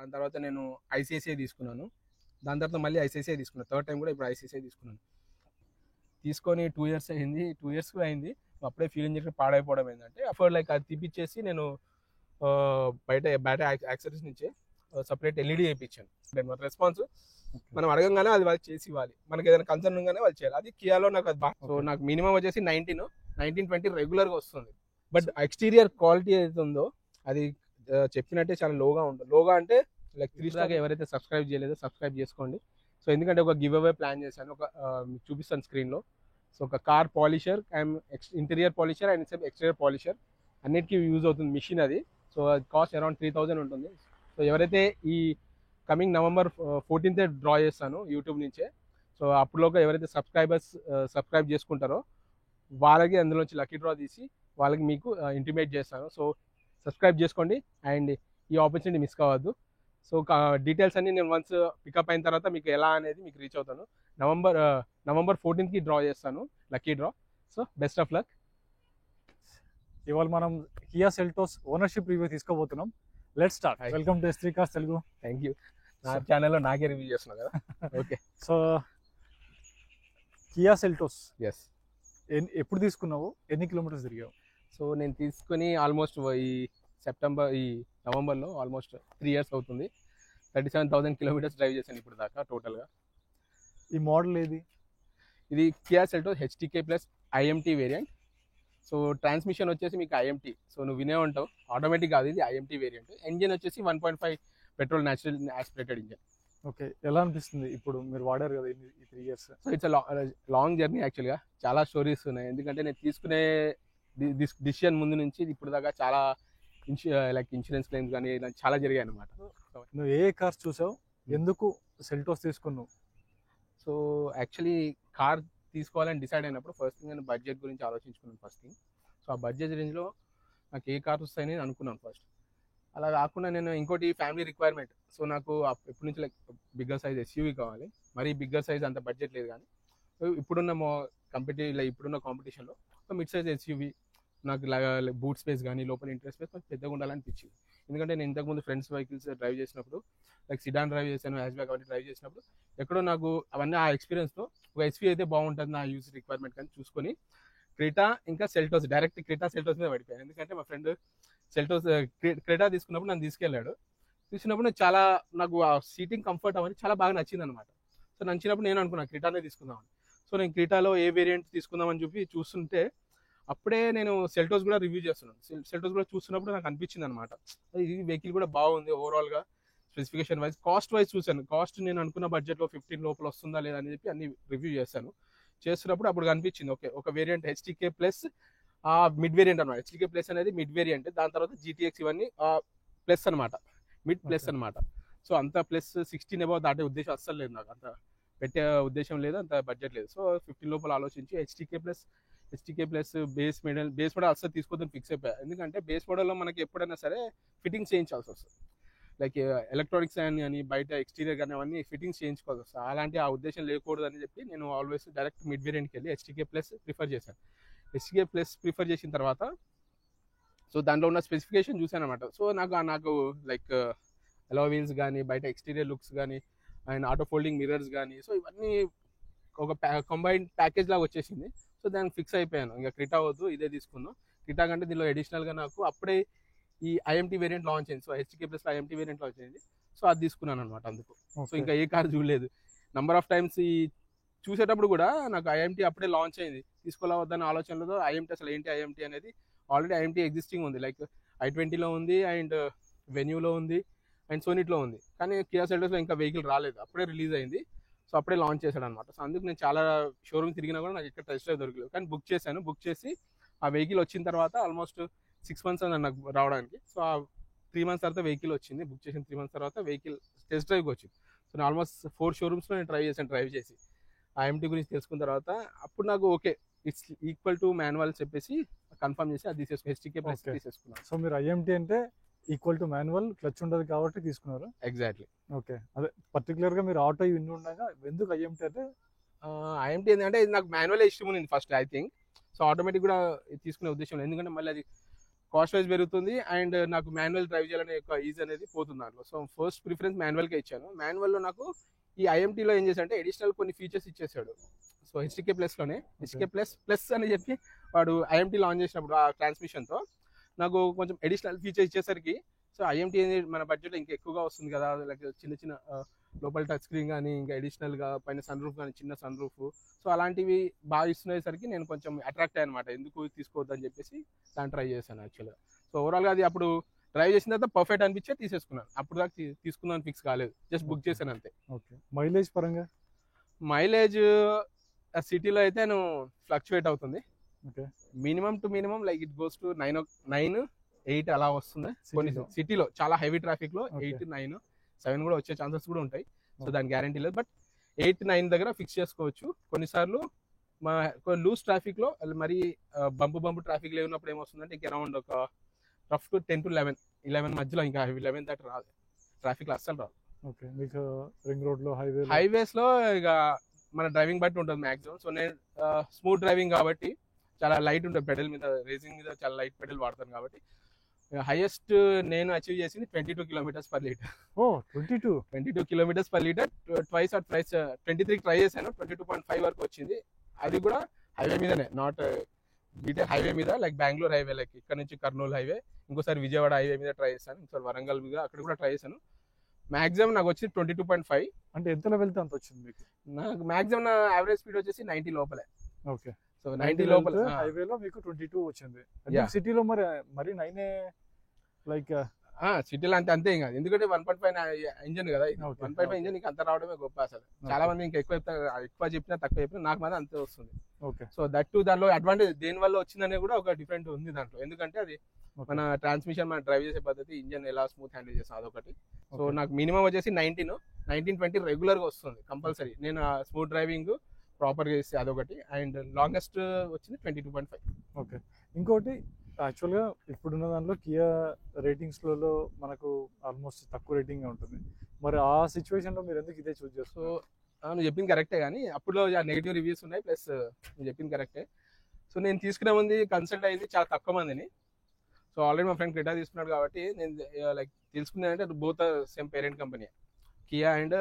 దాని తర్వాత నేను ఐసిఐసిఐ తీసుకున్నాను. దాని తర్వాత మళ్ళీ ఐసిఐసిఐ తీసుకున్నాను. థర్డ్ టైం కూడా ఇప్పుడు ఐసిఐసిఐ తీసుకున్నాను. తీసుకొని 2 years అయింది. 2 years అయింది. అప్పుడే ఫ్యూల్ ఇంజెక్టర్ పాడైపోవడం ఏంటంటే అప్పుడు లైక్ అది తీపిచ్చేసి నేను బయట బ్యాటరీ యాక్సెసరీస్ నుంచే సపరేట్ ఎల్ఈడి వేయించాను. రెస్పాన్స్ మనం అడగంగానే అది వాళ్ళు చేసి ఇవ్వాలి. మనకి ఏదైనా కన్సర్న్ ఉండగానే వాళ్ళు చేయాలి. అది కియాలో నాకు అది బాగా. సో నాకు మినిమం వచ్చేసి 19-20 రెగ్యులర్గా వస్తుంది. బట్ ఎక్స్టీరియర్ క్వాలిటీ ఏదైతే ఉందో అది చెప్పినట్టే చాలా లోగా ఉంటుంది. లోగా అంటే లైక్ 3 స్టార్. ఎవరైతే సబ్స్క్రైబ్ చేయలేదో సబ్స్క్రైబ్ చేసుకోండి. సో ఎందుకంటే ఒక గివ్ అవే ప్లాన్ చేశాను. మీకు చూపిస్తాను స్క్రీన్లో. సో ఒక car polisher and interior polisher and exterior polisher అన్నిటికీ యూజ్ అవుతుంది మిషన్ అది. సో అది కాస్ట్ అరౌండ్ 3000 ఉంటుంది. సో ఎవరైతే ఈ కమింగ్ November 14th డ్రా చేస్తాను యూట్యూబ్ నుంచే. సో అప్పుడులోగా ఎవరైతే సబ్స్క్రైబ్ చేసుకుంటారో వాళ్ళకి అందులోంచి లక్కీ డ్రా తీసి వాళ్ళకి మీకు ఇంటిమేట్ చేస్తాను. సో సబ్స్క్రైబ్ చేసుకోండి అండ్ ఈ ఆపర్చునిటీ మిస్ కావద్దు. సో డీటెయిల్స్ అన్ని నేను వన్స్ పికప్ అయిన తర్వాత మీకు ఎలా అనేది మీకు రీచ్ అవుతాను. November 14th డ్రా చేస్తాను lucky draw. So best of luck. ఇవాళ మనం కియా సెల్టోస్ ఓనర్షిప్ రివ్యూ తీసుకోబోతున్నాం. Let's start. Welcome to S3 Cars Telugu. Thank you. నా ఛానల్లో నాకే రివ్యూ చేస్తున్నా కదా. ఓకే. సో కియా సెల్టోస్ ఎస్ ఎప్పుడు తీసుకున్నావు, ఎన్ని కిలోమీటర్స్ తిరిగావు? సో నేను తీసుకుని ఆల్మోస్ట్ ఈ నవంబర్లో ఆల్మోస్ట్ 3 years అవుతుంది. 37,000 kilometers డ్రైవ్ చేశాను ఇప్పుడు దాకా టోటల్గా. ఈ మోడల్ ఏది? ఇది Kia Seltos HTK plus IMT variant. So transmission వచ్చేసి మీకు IMT. సో నువ్వు వినే ఉంటావు, ఆటోమేటిక్ కాదు, ఇది IMT వేరియంట్. ఇంజిన్ వచ్చేసి 1.5 petrol natural aspirated engine. Okay, ఎలా అనిపిస్తుంది ఇప్పుడు మీరు వాడారు కదా ఈ 3 years? So it's long journey యాక్చువల్గా. చాలా స్టోరీస్ ఉన్నాయి. ఎందుకంటే నేను తీసుకునే డిసిషన్ ముందు నుంచి ఇప్పుడు దాకా చాలా లైక్ ఇన్సూరెన్స్ క్లెయిమ్స్ కానీ ఇలా చాలా జరిగాయి అనమాట. నువ్వు ఏ కార్స్ చూసావు, ఎందుకు సెల్టోస్ తీసుకున్నావు? సో యాక్చువల్లీ కార్ తీసుకోవాలని డిసైడ్ అయినప్పుడు ఫస్ట్ థింగ్ నేను బడ్జెట్ గురించి ఆలోచించుకున్నాను ఫస్ట్ థింగ్. సో ఆ బడ్జెట్ రేంజ్లో నాకు ఏ కార్స్ వస్తాయని అనుకున్నాను ఫస్ట్. అలా కాకుండా నేను ఇంకోటి ఫ్యామిలీ రిక్వైర్మెంట్. సో నాకు ఎప్పటి నుంచి లైక్ బిగ్గర్ సైజ్ SUV కావాలి. మరీ బిగ్గర్ సైజ్ అంత బడ్జెట్ లేదు, కానీ ఇప్పుడున్న ఇప్పుడున్న కాంపిటీషన్లో ఒక మిడ్ సైజ్ SUV నాకు బూట్ స్పేస్ కానీ లోపల ఇంటర్ స్పేస్ కొంచెం పెద్దగా ఉండాలనిపించింది. ఎందుకంటే నేను ఇంతకుముందు ఫ్రెండ్స్ వెహికల్స్ డ్రైవ్ చేసినప్పుడు లైక్ సిడాన్ డ్రైవ్ చేశాను, హ్యాచ్బ్యాక్ అవన్నీ డ్రైవ్ చేసినప్పుడు ఎక్కడో నాకు అవన్నీ ఆ ఎక్స్పీరియన్స్తో ఒక SUV అయితే బాగుంటుంది నా యూజ్ రిక్వైర్మెంట్ కానీ చూసుకొని క్రెటా ఇంకా సెల్టోస్ డైరెక్ట్ క్రెటా సెల్టోస్ మీద పడిపోయాను. ఎందుకంటే మా ఫ్రెండ్ సెల్టోస్ క్రెటా తీసుకున్నప్పుడు నన్ను తీసుకెళ్ళాడు. చూసినప్పుడు చాలా నాకు ఆ సీటింగ్ కంఫర్ట్ అవన్నీ చాలా బాగా నచ్చింది అనమాట. సో నచ్చినప్పుడు నేను అనుకున్నాను క్రెటానే తీసుకుందామని. సో నేను క్రెటాలో ఏ వేరియంట్ తీసుకుందామని చెప్పి చూస్తుంటే అప్పుడే నేను సెల్టోస్ కూడా రివ్యూ చేస్తున్నాను. సెల్టోస్ కూడా చూస్తున్నప్పుడు నాకు అనిపించింది అనమాట, ఈ వెహికల్ కూడా బాగుంది ఓవరాల్గా స్పెసిఫికేషన్ వైజ్. కాస్ట్ వైజ్ చూశాను, కాస్ట్ నేను అనుకున్న బడ్జెట్లో 15 లోపల వస్తుందా లేదా అని చెప్పి అన్ని రివ్యూ చేస్తున్నప్పుడు అప్పుడు కనిపించింది ఓకే ఒక variant HTK plus mid variant అనమాట. HTK ప్లస్ అనేది మిడ్ వేరియంట్, దాని తర్వాత GTX ఇవన్నీ ప్లస్ అనమాట, మిడ్ ప్లస్ అనమాట. సో అంత ప్లస్ 16 అబౌవ్ దాటే ఉద్దేశం అస్సలు లేదు, నాకు అంత పెట్టే ఉద్దేశం లేదు, అంత బడ్జెట్ లేదు. సో 15 లోపల ఆలోచించి HTK ప్లస్ బేస్ మోడల్ అస్సలు తీసుకోవద్దని ఫిక్స్ అయిపోయా. ఎందుకంటే బేస్ మోడల్లో మనకి ఎప్పుడైనా సరే ఫిట్టింగ్స్ చేయించాల్సి వస్తుంది. లైక్ ఎలక్ట్రానిక్స్ కానీ బయట ఎక్స్టీరియర్ కానీ అవన్నీ ఫిట్టింగ్స్ చేయించుకోవాల్సి వస్తుంది. అలాంటి ఆ ఉద్దేశం లేకూడదు అని చెప్పి నేను ఆల్వేస్ డైరెక్ట్ మిడ్ వేరియంట్కి వెళ్ళి HTK ప్లస్ ప్రిఫర్ చేశాను. HTK ప్లస్ ప్రిఫర్ చేసిన తర్వాత సో దాంట్లో ఉన్న స్పెసిఫికేషన్ చూశాను అనమాట. సో నాకు లైక్ అలా వీల్స్ కానీ బయట ఎక్స్టీరియర్ లుక్స్ కానీ అండ్ ఆటో ఫోల్డింగ్ మిర్రర్స్ కానీ సో ఇవన్నీ ఒక కంబైన్డ్ ప్యాకేజ్ లాగా వచ్చేసింది. సో దానికి ఫిక్స్ అయిపోయాను, ఇంకా క్రెటా వద్దు ఇదే తీసుకున్నాను. క్రెటా కంటే దీనిలో అడిషనల్గా నాకు అప్పుడే ఈ IMT వేరియంట్ లాంచ్ అయింది. So HTK plus IMT variant launch అయింది. సో అది తీసుకున్నాను అనమాట అందుకు. సో ఇంకా ఏ కార్ చూడలేదు. నంబర్ ఆఫ్ టైమ్స్ ఈ చూసేటప్పుడు కూడా నాకు IMT అప్పుడే లాంచ్ అయింది, తీసుకోవద్దని ఆలోచనలో IMT అసలు ఏంటి IMT అనేది ఆల్రెడీ IMT ఎగ్జిస్టింగ్ ఉంది. లైక్ i20లో ఉంది అండ్ వెన్యూలో ఉంది అండ్ సోనిట్లో ఉంది. కానీ కియా సెల్టోస్లో ఇంకా వెహికల్ రాలేదు, అప్పుడే రిలీజ్ అయింది. సో అప్పుడే లాంచ్ చేశాడు అనమాట. సో అందుకు నేను చాలా షోరూమ్ తిరిగినా కూడా నాకు ఇక్కడ టెస్ట్ డ్రైవ్ దొరకలేదు. కానీ బుక్ చేసి ఆ వెహికల్ వచ్చిన తర్వాత ఆల్మోస్ట్ 6 months అని నాకు రావడానికి. సో ఆ 3 months తర్వాత వెహికల్ వచ్చింది. బుక్ చేసిన 3 months తర్వాత వెహికల్ టెస్ట్ డ్రైవ్కి వచ్చింది. సో నేను ఆల్మోస్ట్ 4 showrooms నేను డ్రైవ్ చేసి IMT గురించి తెలుసుకున్న తర్వాత అప్పుడు నాకు okay it's equal to manual చెప్పేసి కన్ఫర్మ్ చేసి అది HTK ప్లస్ తీసేసుకున్నాను. సో మీరు IMT అంటే ఈక్వల్ టు మాన్యువల్, క్లచ్ ఉండదు కాబట్టి తీసుకున్నారు. ఎగ్జాక్ట్లీ. ఓకే, అదే పర్టికులర్గా మీరు ఆటో ఇన్ని ఉండగా ఎందుకు IMT అంటే? IMT ఏంటంటే ఇది నాకు మాన్యువల్ ఇష్టం ఉంది first I think. So automatic కూడా తీసుకునే ఉద్దేశం లేదు, ఎందుకంటే మళ్ళీ అది కాస్ట్ వైజ్ పెరుగుతుంది అండ్ నాకు మాన్యువల్ డ్రైవ్ చేయాలనే ఒక ఈజీ అనేది పోతుంది దాంట్లో. సో ఫస్ట్ ప్రిఫరెన్స్ మాన్యువల్కే ఇచ్చాను. మాన్యువల్లో నాకు ఈ ఐఎంటీలో ఏం చేశాడంటే అడిషనల్ కొన్ని ఫీచర్స్ ఇచ్చేసాడు. సో హెచ్టీకే ప్లస్లోనే హెచ్టీకే ప్లస్ అని చెప్పి వాడు ఐఎంటీ లాంచ్ చేసినప్పుడు ఆ ట్రాన్స్మిషన్తో నాకు కొంచెం అడిషనల్ ఫీచర్ ఇచ్చేసరికి సో ఐఎంటీ అనేది మన బడ్జెట్లో ఇంకా ఎక్కువగా వస్తుంది కదా, లైక్ చిన్న చిన్న లోపల టచ్ స్క్రీన్ కానీ ఇంకా అడిషనల్గా పైన సన్ రూఫ్ కానీ చిన్న సన్ రూఫ్, సో అలాంటివి బాగా ఇస్తున్నసరికి నేను కొంచెం అట్రాక్ట్ అయ్యాను అనమాట. ఎందుకు తీసుకోవద్దని చెప్పేసి దాన్ని ట్రై చేశాను యాక్చువల్గా. సో ఓవరాల్గా అది అప్పుడు డ్రైవ్ చేసిన తర్వాత పర్ఫెక్ట్ అనిపించే తీసేసుకున్నాను. అప్పుడు దాకా తీసుకుందాం ఫిక్స్ కాలేదు, జస్ట్ బుక్ చేశాను అంతే. ఓకే. మైలేజ్ పరంగా? మైలేజ్ సిటీలో అయితే నేను ఫ్లక్చువేట్ అవుతుంది. Okay. Minimum to minimum like it goes to 9, 8 అలా వస్తుంది. కొన్ని సిటీలో చాలా హెవీ ట్రాఫిక్ లో 8, 9, 7 కూడా వచ్చే ఛాన్సెస్ కూడా ఉంటాయి. సో దాని గ్యారంటీ లేదు, బట్ 8, 9 దగ్గర ఫిక్స్ చేసుకోవచ్చు. కొన్నిసార్లు మా లూజ్ ట్రాఫిక్ లో మరి బంపు ట్రాఫిక్ లేనప్పుడు ఏమొస్తుందంటే ఇంకా అరౌండ్ ఒక రఫ్ టు 10 to 11 మధ్యలో, ఇంకా 11 దాటి రాదు ట్రాఫిక్ లో, అస్సలు రాదు. ఓకే. మీకు రింగ్ రోడ్ లో హైవేస్ లో ఇక మన డ్రైవింగ్ బట్టి ఉంటుంది మాక్సిమం. సో నేను స్మూత్ డ్రైవింగ్ కాబట్టి చాలా లైట్ ఉంటుంది పెడల్ మీద, రేసింగ్ మీద చాలా లైట్ పెడల్ వాడతాను కాబట్టి హైయెస్ట్ నేను అచీవ్ చేసింది 22 km/L. ఓ 22 km/L. ట్వైస్ 23 ట్రై చేశాను, 22.5 వరకు వచ్చింది. అది కూడా హైవే మీదనే, నాట్ బీటే హైవే మీద, లైక్ బెంగళూరు హైవే, లైక్ ఇక్కడ నుంచి కర్నూలు హైవే, ఇంకోసారి విజయవాడ హైవే మీద ట్రై చేశాను, ఇంకోసారి వరంగల్ మీద అక్కడ కూడా ట్రై చేశాను. మాక్సిమం నాకు వచ్చింది 22.5. అంటే ఎంత వెళ్తే అంత వచ్చింది మీకు? నాకు మాక్సిమం నా యావరేజ్ స్పీడ్ వచ్చేసి 90 లోపలే. ఓకే. సో 90 లోపల హైవేలో మీకు 22 వచ్చింది. సిటీలో మరి 9 లైక్ సిటీలో అంతే కాదు, ఎందుకంటే 1.5 ఇంజన్ కదా, 1.5 ఇంజన్ నీకు అంత రావడమే గొప్ప. అసలు చాలా మంది ఇంకా ఎక్కువ చెప్పినా తక్కువ చెప్పినా నాకు మాత్రం అంతే వస్తుంది. ఓకే. సో దట్ దానిలో అడ్వాంటేజ్ దేని వల్ల వచ్చిందనే కూడా ఒక డిఫరెంట్ ఉంది దాంట్లో, ఎందుకంటే అది మన ట్రాన్స్మిషన్, మన డ్రైవ్ చేసే పద్ధతి, ఇంజన్ ఎలా స్మూత్ హ్యాండిల్ చేస్తాం అదొకటి. సో నాకు మినిమం వచ్చేసి 19-20 రెగ్యులర్ గా వస్తుంది కంపల్సరీ, నేను స్మూత్ డ్రైవింగ్ ప్రాపర్ గా చేస్తే అదొకటి. అండ్ లాంగెస్ట్ వచ్చింది 22.5. ఓకే. ఇంకోటి యాక్చువల్గా ఇప్పుడున్న దాంట్లో కియా రేటింగ్స్లలో మనకు ఆల్మోస్ట్ తక్కువ రేటింగ్ ఉంటుంది. మరి ఆ సిచ్యువేషన్లో మీరు ఎందుకు ఇదే చూస్ చేస్తారు? సో నువ్వు చెప్పింది కరెక్టే, కానీ అప్పుడు నెగిటివ్ రివ్యూస్ ఉన్నాయి, ప్లస్ నువ్వు చెప్పింది కరెక్టే. సో నేను తీసుకునే ముందు కన్సల్ట్ అయింది చాలా తక్కువ మందిని. సో ఆల్రెడీ మా ఫ్రెండ్ క్రెటా తీసుకున్నాడు కాబట్టి నేను లైక్ తెలుసుకున్నానంటే both same parent company, Kia and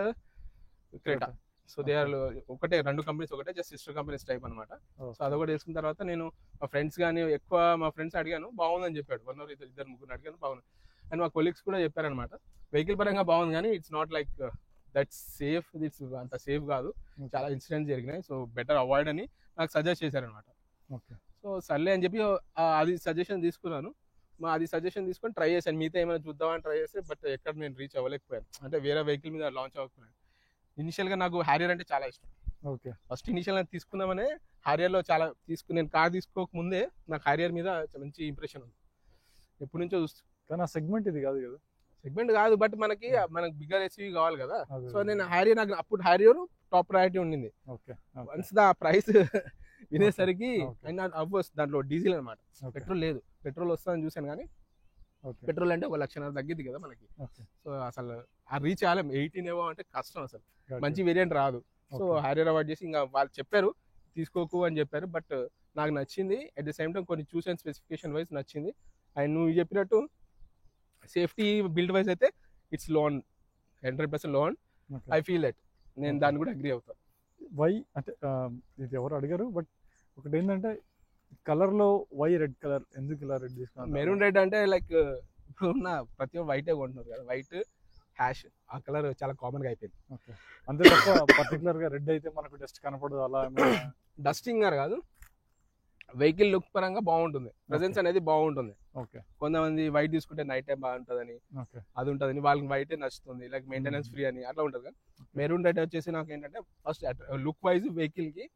Creta. So they are ఒకటే, 2 కంపెనీస్ ఒకటే, జస్ట్ సిస్టర్ కంపెనీస్ టైప్ అనమాట. సో అదొకటి తెలుసుకున్న తర్వాత నేను మా ఫ్రెండ్స్ కానీ ఎక్కువ మా ఫ్రెండ్స్ అడిగాను, బాగుందని చెప్పాడు. 1 or 2 అడిగాను, బాగుంది. అండ్ మా కొలీగ్స్ కూడా చెప్పారనమాట, వెహికల్ పరంగా బాగుంది కానీ it's not like that safe, it's అంత సేఫ్ కాదు, చాలా ఇన్సిడెంట్స్ జరిగినాయి, సో బెటర్ అవాయిడ్ అని నాకు సజెస్ట్ చేశారనమాట. ఓకే. సో సర్లే అని చెప్పి అది సజెషన్ తీసుకున్నాను. అది సజెషన్ తీసుకొని ట్రై చేశాను, మిగతా ఏమైనా చూద్దామని ట్రై చేస్తే బట్ ఎక్కడ నేను రీచ్ అవ్వలేకపోయాను, అంటే వేరే వెహికల్ మీద లాంచ్ అవ్వకపోయాను. ఇనిషియల్గా నాకు హ్యారియర్ అంటే చాలా ఇష్టం. ఓకే. ఫస్ట్ ఇనిషియల్గా తీసుకుందామనే హ్యారియర్లో చాలా నేను కార్ తీసుకోక ముందే నాకు హ్యారియర్ మీద మంచి ఇంప్రెషన్ ఉంది, ఎప్పటి నుంచో చూస్తూ. కానీ ఆ సెగ్మెంట్ ఇది కాదు కదా, సెగ్మెంట్ కాదు, బట్ మనకు బిగ్గర్ ఎస్యూవీ కావాలి కదా. సో నేను హ్యారియర్, నాకు అప్పుడు హ్యారియర్ టాప్ ప్రయారిటీ ఉండింది. ఓకే. వన్స్ దా ప్రైస్ వినేసరికి అవ్వచ్చు, దాంట్లో డీజిల్ అనమాట, పెట్రోల్ లేదు. పెట్రోల్ వస్తుందని చూసాను కానీ పెట్రోల్ అంటే 1,00,000 తగ్గిద్ది కదా మనకి. సో అసలు ఆ రీచ్ అవ్వలేం, 18 ఏవో అంటే కష్టం, అసలు మంచి వేరియంట్ రాదు. సో హ్యారియర్ అవాయిడ్ చేసి ఇంకా వాళ్ళు చెప్పారు తీసుకోకు అని చెప్పారు, బట్ నాకు నచ్చింది. అట్ ద సేమ్ టైం కొన్ని చూసాను, స్పెసిఫికేషన్ వైజ్ నచ్చింది. అండ్ నువ్వు చెప్పినట్టు సేఫ్టీ బిల్డ్ వైజ్ అయితే it's loan 100% loan. I feel that, నేను దాన్ని కూడా అగ్రీ అవుతాను. వై అంటే ఇది ఎవరు అడిగారు, బట్ ఒకటి ఏంటంటే కలర్లో వై రెడ్ కలర్, ఎందుకు ఇలా రెడ్ తీసుకున్నాను? మెరూన్ రెడ్ అంటే లైక్ ఇప్పుడు ఉన్న ప్రతి ఒక్క వైటే కొంటున్నారు కదా, వైట్ హ్యాష్, ఆ కలర్ చాలా కామన్ గా అయిపోయింది. ఓకే. అంతే తప్ప పర్టికులర్ గా రెడ్ అయితే మనకు డస్ట్ కనపడదు, అలా డస్టింగ్ కాదు, వెహికల్ లుక్ పరంగా బాగుంటుంది, ప్రెజెన్స్ అనేది బాగుంటుంది. ఓకే. కొంతమంది వైట్ తీసుకుంటే నైట్ టైం బాగుంటుందని, అది ఉంటుందని, వాళ్ళకి వైటే నచ్చుతుంది, లైక్ మెయింటెనెన్స్ ఫ్రీ అని అట్లా ఉంటుంది. మెరూన్ రెడ్ వచ్చేసి నాకు ఏంటంటే ఫస్ట్ లుక్ వైజ్ వెహికల్ కి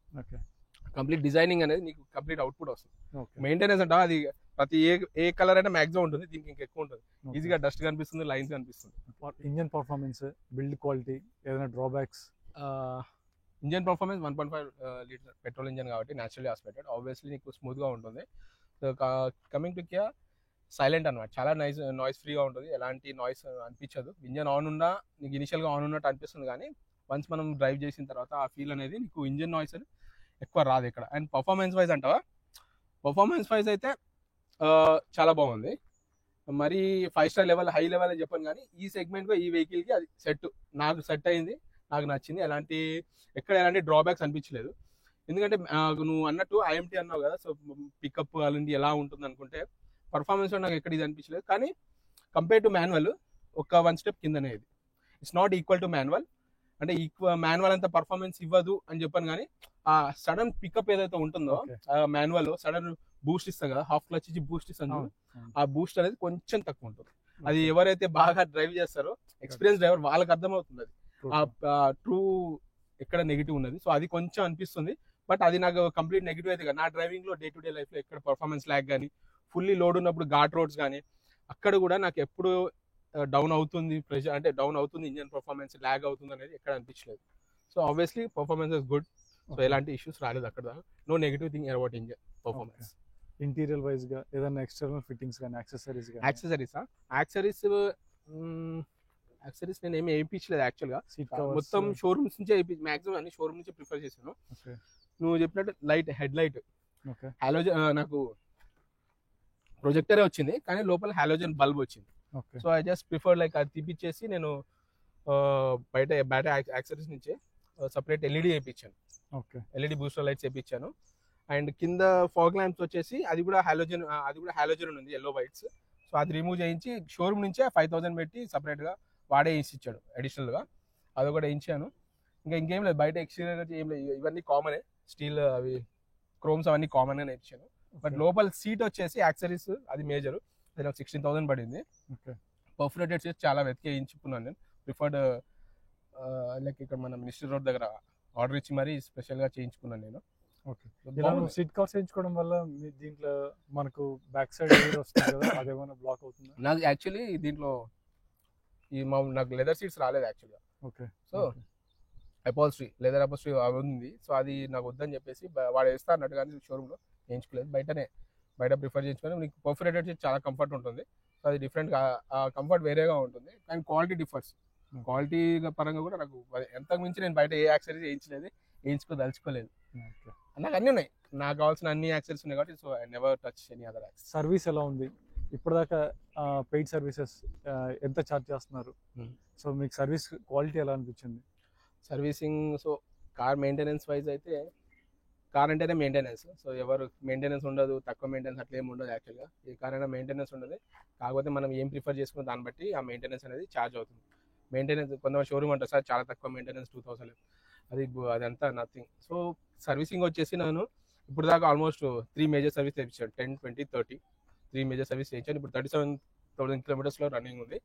కంప్లీట్ డిజైనింగ్ అనేది నీకు కంప్లీట్ అవుట్పుట్ వస్తుంది. మెయింటెనెన్స్ అంటే అది ప్రతి ఏ కలర్ అయినా మాక్సిమం ఉంటుంది, దీనికి ఇంకా ఎక్కువ ఉంటుంది. ఈజీగా డస్ట్ కనిపిస్తుంది, లైన్స్ కనిపిస్తుంది. ఇంజన్ పర్ఫార్మెన్స్, బిల్డ్ క్వాలిటీ, ఏదైనా drawbacks? Engine performance 1.5 litre petrol engine కాబట్టి న్యాచురల్లీ ఆస్పెక్టెడ్, ఆబ్వియస్లీ నీకు స్మూత్ గా ఉంటుంది. కమింగ్ టు కియా, సైలెంట్ అనమాట, చాలా నాయిస్ ఫ్రీగా ఉంటుంది, ఎలాంటి నాయిస్ అనిపించదు. ఇంజన్ ఆన్ ఉన్నా నీకు ఇనిషియల్గా ఆన్ ఉన్నట్టు అనిపిస్తుంది, కానీ వన్స్ మనం డ్రైవ్ చేసిన తర్వాత ఆ ఫీల్ అనేది నీకు ఇంజన్ నాయిస్ అని ఎక్కువ రాదు ఇక్కడ. అండ్ పర్ఫార్మెన్స్ వైజ్ అంటావా, పర్ఫార్మెన్స్ వైజ్ అయితే చాలా బాగుంది. మరి 5 స్టార్ లెవెల్ హై లెవెల్ అని చెప్పాను, కానీ ఈ సెగ్మెంట్ ఈ వెహికల్ కి అది నాకు సెట్ అయింది, నాకు నచ్చింది. ఎలాంటి డ్రాబ్యాక్స్ అనిపించలేదు. ఎందుకంటే నువ్వు అన్నట్టు ఐఎంటీ అన్నావు కదా, సో పికప్ అలాంటి ఎలా ఉంటుంది అనుకుంటే పర్ఫార్మెన్స్ నాకు ఎక్కడ ఇది అనిపించలేదు. కానీ కంపేర్ టు మాన్యువల్ ఒక 1 స్టెప్ కిందనే ఇది. It's not equal to manual. అంటే మాన్యువల్ అంత పర్ఫార్మెన్స్ ఇవ్వదు అని చెప్పాను, కానీ ఆ సడన్ పికప్ ఏదైతే ఉంటుందో మాన్యువల్ సడన్ బూస్ట్ ఇస్తాం కదా, హాఫ్ క్లచ్ ఇచ్చి బూస్ట్ ఇస్తాం, ఆ బూస్ట్ అనేది కొంచెం తక్కువ ఉంటుంది. అది ఎవరైతే బాగా డ్రైవ్ చేస్తారో ఎక్స్పీరియన్స్ డ్రైవర్ వాళ్ళకి అర్థమవుతుంది అది ట్రూ ఎక్కడ నెగిటివ్ ఉన్నది. సో అది కొంచెం అనిపిస్తుంది. బట్ అది నాకు కంప్లీట్ నెగిటివ్ అయితే కదా, నా డ్రైవింగ్ లో డే టు డే లైఫ్ లో ఎక్కడ పర్ఫార్మెన్స్ ల్యాగ్ కానీ, ఫుల్లీ లోడ్ ఉన్నప్పుడు ఘాట్ రోడ్స్ కానీ అక్కడ కూడా నాకు ఎప్పుడు డౌన్ అవుతుంది ప్రెషర్, అంటే డౌన్ అవుతుంది ఇంజన్ పర్ఫార్మెన్స్, ల్యాగ్ అవుతుంది అనేది ఎక్కడ అనిపించలేదు. So obviously performance is good. So ఎలాంటి ఇష్యూస్ రాలేదు అక్కడ. No negative thing about engine performance. Interior wise గా ఏదైనా ఎక్స్టర్నల్ ఫిట్టింగ్స్ కానీ యాక్సెసరీస్ యాక్సెసరీస్ నేను ఏమి వేయించలేదు యాక్చువల్గా. మొత్తం షోరూమ్స్ నుంచే మాక్సిమం అన్ని షోరూమ్ నుంచి ప్రిఫర్ చేశాను. నువ్వు చెప్పినట్టు లైట్ హెడ్ లైట్ హాలోజన్, నాకు ప్రొజెక్టరే వచ్చింది కానీ లోపల హాలోజన్ బల్బ్ వచ్చింది. So I just prefer like అది తీపిచ్చేసి నేను బయట యాక్సెసరీస్ నుంచే సపరేట్ ఎల్ఈడి వేయించాను, ఎల్ఈడి బూస్టర్ లైట్స్ వేయించాను. అండ్ కింద ఫాగ్ ల్యాంప్స్ వచ్చేసి అది కూడా హాలోజన్ ఉంది, ఎల్లో వైట్స్. సో అది రిమూవ్ చేయించి షోరూమ్ నుంచే 5,000 పెట్టి సపరేట్గా వాడే వేసి ఇచ్చాడు అడిషనల్గా, అది కూడా వేయించాను. ఇంకేం లేదు, బయట ఎక్స్టీరియర్ ఏం లేదు, ఇవన్నీ కామనే, స్టీల్ అవి క్రోమ్స్ అవన్నీ కామన్ గా ఇచ్చాను. బట్ లోపల సీట్ వచ్చేసి యాక్సరీస్ అది మేజర్, అది నాకు 16,000 పడింది. పర్ఫరేటెడ్ సీట్స్ చాలా వెతికి వేయించుకున్నాను నేను, ప్రిఫర్డ్ లైక్ ఇక్కడ మన మినిస్టర్ రోడ్ దగ్గర ఆర్డర్ ఇచ్చి మరీ స్పెషల్గా చేయించుకున్నాను నేను. సీట్ కవర్స్ వేయించుకోవడం వల్ల దీంట్లో మనకు బ్యాక్ సైడ్ వస్తుంది కదా, అదేమైనా బ్లాక్ అవుతుంది? నాకు యాక్చువల్లీ దీంట్లో నాకు లెదర్ సీట్స్ రాలేదు యాక్చువల్గా. సో అపాల్స్ట్రీ, లెదర్ అపాల్స్ట్రీ ఉంది. సో అది నాకు వద్దని చెప్పేసి వాడు వేస్తా అన్నట్టు కానీ షోరూమ్లో వేయించుకోలేదు, బయట ప్రిఫర్ చేయించుకొని. నీకు పర్ఫరేటెడ్ సీట్ చాలా కంఫర్ట్ ఉంటుంది. సో అది డిఫరెంట్గా, ఆ కంఫర్ట్ వేరేగా ఉంటుంది. కానీ క్వాలిటీ డిఫర్స్, క్వాలిటీ పరంగా కూడా నాకు ఎంతకు మించి నేను బయట ఏ యాక్సరీస్ వేయించుకోదలుచుకోలేదు. నాకు అన్నీ ఉన్నాయి, నాకు కావాల్సిన అన్ని యాక్సరీస్ ఉన్నాయి కాబట్టి. So I never touch any other access. Service ఎలా ఉంది ఇప్పటిదాకా? పెయిడ్ సర్వీసెస్ ఎంత ఛార్జ్ చేస్తున్నారు? సో మీకు సర్వీస్ క్వాలిటీ ఎలా అనిపించింది? Servicing, so car maintenance wise అయితే, కార్ అంటేనే మెయింటెనెన్స్. సో ఎవరు మెయింటెనెన్స్ ఉండదు, తక్కువ మెయింటెనెన్స్ అట్లా ఏమి ఉండదు యాక్చువల్గా. ఏ కార్ అయినా మెయింటెనెన్స్ ఉండదు, కాకపోతే మనం ఏం ప్రిఫర్ చేసుకున్న దాన్ని బట్టి ఆ మెయింటెనెన్స్ అనేది ఛార్జ్ అవుతుంది. మెయింటెనెన్స్ కొంతమంది షోరూమ్ అంటారు సార్ చాలా తక్కువ మెయింటెనెన్స్ 2,000, అదంతా నథింగ్. సో సర్వీసింగ్ వచ్చేసి నేను ఇప్పుడు దాకా ఆల్మోస్ట్ 3 మేజర్ సర్వీస్ తెప్పించాను, 10, 20, 30 3 మేజర్ సర్వీస్ చేయించాను. ఇప్పుడు 37,000 కిలోమీటర్స్లో రన్నింగ్ ఉంది.